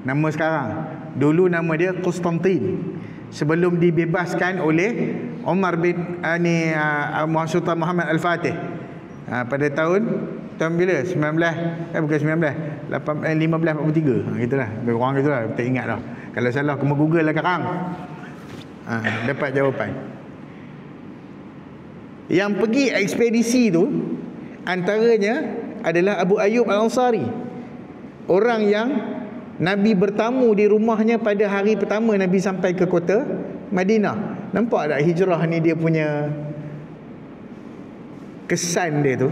Nama sekarang. Dulu nama dia Konstantin. Sebelum dibebaskan oleh Umar bin Sultan Muhammad Al-Fatih. Pada tahun bila? 1543. Gitulah. Lebih kurang gitulah. Tak ingat dah. Kalau salah kena Google lah sekarang. Dapat jawapan. Yang pergi ekspedisi tu antaranya adalah Abu Ayyub Al-Ansari. Orang yang Nabi bertamu di rumahnya pada hari pertama Nabi sampai ke kota Madinah. Nampak tak hijrah ni dia punya kesan dia tu?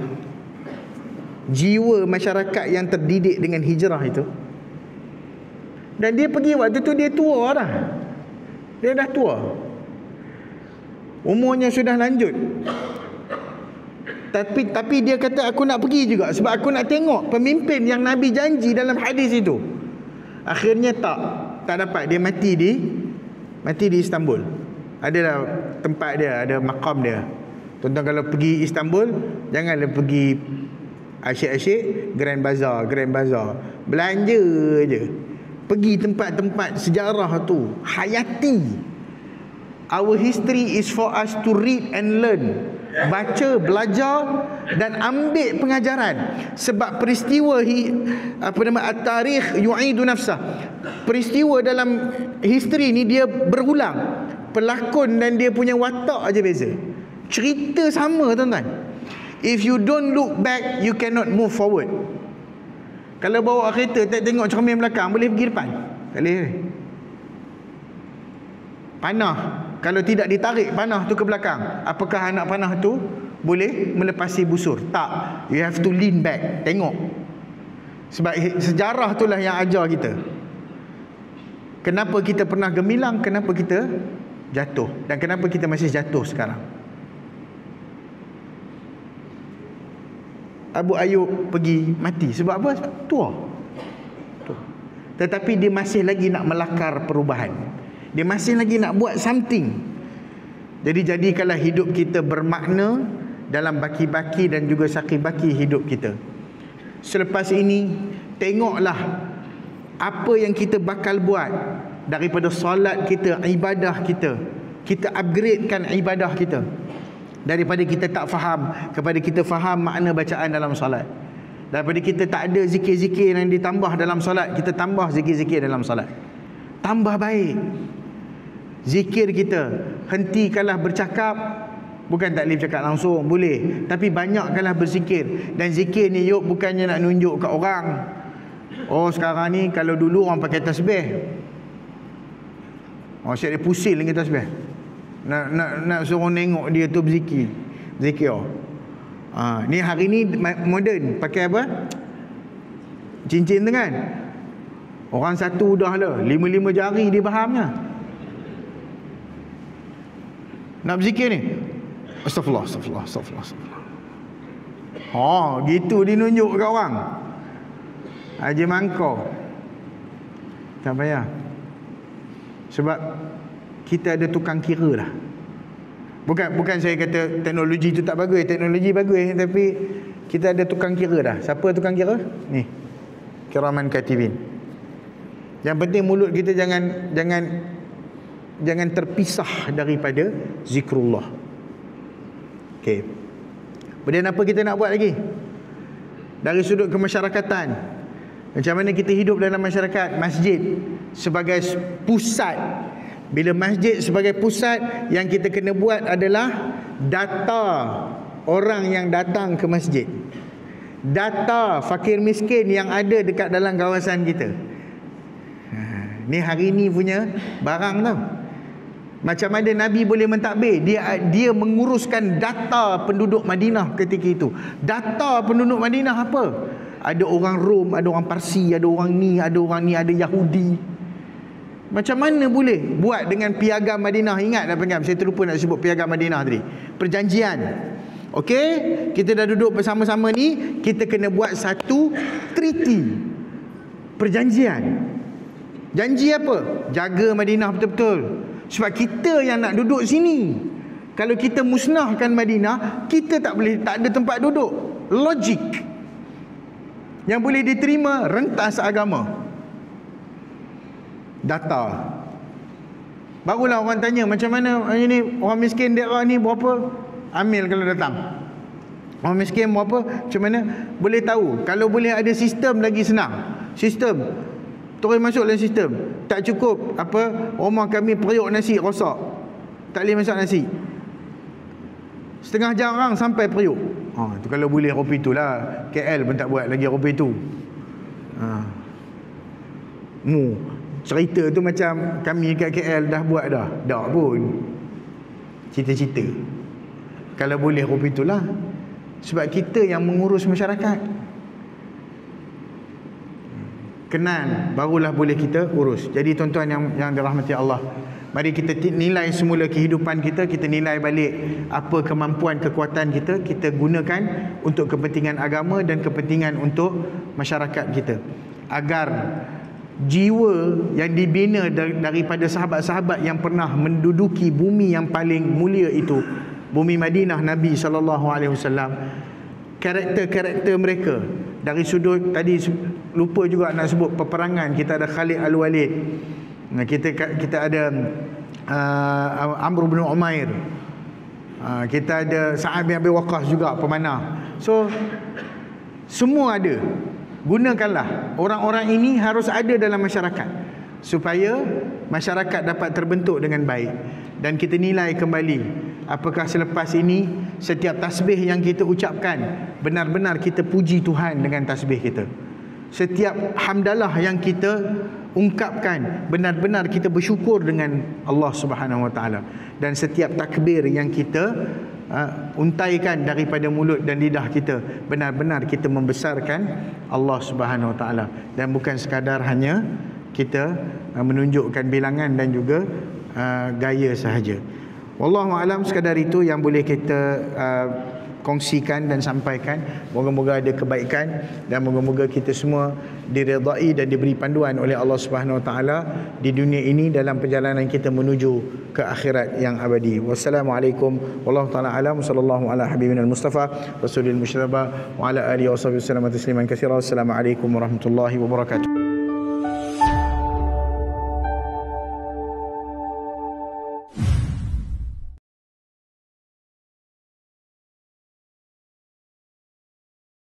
Jiwa masyarakat yang terdidik dengan hijrah itu. Dan dia pergi waktu tu dia tua dah. Dia dah tua. Umurnya sudah lanjut. Tapi dia kata aku nak pergi juga sebab aku nak tengok pemimpin yang Nabi janji dalam hadis itu. Akhirnya tak dapat. Dia mati di Istanbul. Adalah tempat dia, ada makam dia. Tuan-tuan kalau pergi Istanbul, janganlah pergi asyik-asyik Grand Bazaar. Belanja je. Pergi tempat-tempat sejarah tu. Hayati. Our history is for us to read and learn. Baca, belajar dan ambil pengajaran. Sebab peristiwa at-tarikh yu'idu nafsah. Peristiwa dalam history ni dia berulang. Pelakon dan dia punya watak aja beza. Cerita sama, tuan-tuan. If you don't look back, you cannot move forward. Kalau bawa kereta tak tengok cermin belakang, boleh pergi depan? Tak boleh. Panah, kalau tidak ditarik panah tu ke belakang, apakah anak panah tu boleh melepasi busur? Tak. You have to lean back. Tengok. Sebab sejarah itulah yang ajar kita. Kenapa kita pernah gemilang, kenapa kita jatuh, dan kenapa kita masih jatuh sekarang. Abu Ayyub pergi mati sebab apa? Sebab tua. Tetapi dia masih lagi nak melakar perubahan. Dia masih lagi nak buat something. Jadi jadikanlah hidup kita bermakna dalam baki-baki dan juga saki-baki hidup kita. Selepas ini, tengoklah apa yang kita bakal buat daripada solat kita, ibadah kita. Kita upgradekan ibadah kita. Daripada kita tak faham kepada kita faham makna bacaan dalam solat. Daripada kita tak ada zikir-zikir yang ditambah dalam solat, kita tambah zikir-zikir dalam solat. Tambah baik zikir kita. Hentikanlah bercakap. Bukan tak boleh bercakap langsung, boleh, tapi banyakkanlah berzikir. Dan zikir ni yuk bukannya nak nunjuk kat orang. Oh sekarang ni, kalau dulu orang pakai tasbih, oh siap dia pusing lagi tasbih. Nak suruh nengok dia tu berzikir. Ni hari ni moden pakai apa? Cincin tu kan. Orang satu dah lah 5 jari dia fahamnya. Nak berzikir ni, Astagfirullah. Gitu dinunjuk kat orang. Haji Mangkau. Tak payah. Sebab kita ada tukang kira dah. Bukan saya kata teknologi tu tak bagus. Teknologi bagus, tapi kita ada tukang kira dah. Siapa tukang kira? Ni, Kiraman Katibin. Yang penting mulut kita jangan terpisah daripada zikrullah. Okey. Kemudian apa kita nak buat lagi? Dari sudut kemasyarakatan, macam mana kita hidup dalam masyarakat? Masjid sebagai pusat. Bila masjid sebagai pusat, yang kita kena buat adalah data orang yang datang ke masjid. Data fakir miskin yang ada dekat dalam kawasan kita. Ni hari ni punya barang tau. Macam mana Nabi boleh mentadbir? Dia menguruskan data penduduk Madinah ketika itu. Data penduduk Madinah apa? Ada orang Rom, ada orang Parsi, ada orang ni, ada Yahudi. Macam mana boleh buat dengan piagam Madinah? Ingat tak penggam? Saya terlupa nak sebut piagam Madinah tadi. Perjanjian. Okey, kita dah duduk bersama-sama ni, kita kena buat satu treaty. Perjanjian. Janji apa? Jaga Madinah betul-betul. Sebab kita yang nak duduk sini. Kalau kita musnahkan Madinah, kita tak ada tempat duduk. Logik. Yang boleh diterima rentas agama. Data. Barulah orang tanya macam mana ini orang miskin daerah ni berapa? Amil kalau datang. Orang miskin berapa? Macam mana? Boleh tahu. Kalau boleh ada sistem lagi senang. Sistem. Terus masuk dalam sistem. Tak cukup rumah kami periuk nasi rosak, tak boleh masak nasi, setengah jam orang sampai periuk. Tu kalau boleh rupi tu lah. KL pun tak buat lagi rupi tu. Cerita tu macam kami kat KL dah buat dah. Tak pun cita-cita. Kalau boleh rupi tu lah. Sebab kita yang mengurus masyarakat. kenal, barulah boleh kita urus. Jadi tuan-tuan yang dirahmati Allah, mari kita nilai semula kehidupan kita, kita nilai balik apa kemampuan, kekuatan kita, kita gunakan untuk kepentingan agama dan kepentingan untuk masyarakat kita, agar jiwa yang dibina daripada sahabat-sahabat yang pernah menduduki bumi yang paling mulia itu, bumi Madinah Nabi SAW, karakter-karakter mereka dari sudut, tadi lupa juga nak sebut peperangan, kita ada Khalid Al-Walid, kita ada Amr bin Umair, kita ada Sa'ad bin Abi Waqqas juga pemanah. So semua ada. Gunakanlah orang-orang ini, harus ada dalam masyarakat supaya masyarakat dapat terbentuk dengan baik. Dan kita nilai kembali, apakah selepas ini setiap tasbih yang kita ucapkan benar-benar kita puji Tuhan dengan tasbih kita. Setiap hamdalah yang kita ungkapkan benar-benar kita bersyukur dengan Allah Subhanahu Wa Taala. Dan setiap takbir yang kita untaikan daripada mulut dan lidah kita, benar-benar kita membesarkan Allah Subhanahu Wa Taala, dan bukan sekadar hanya kita menunjukkan bilangan dan juga gaya sahaja. Wallahu a'lam, sekadar itu yang boleh kita kongsikan dan sampaikan. Moga-moga ada kebaikan dan moga-moga kita semua diredai dan diberi panduan oleh Allah Subhanahu Wa Taala di dunia ini dalam perjalanan kita menuju ke akhirat yang abadi. Wassalamualaikum wallahu taala alam, sallallahu ala habibina al-mustafa rasulil musyraba wa ala alihi wa sahbihi wasallam tasliman katsira. Wassalamualaikum warahmatullahi wabarakatuh.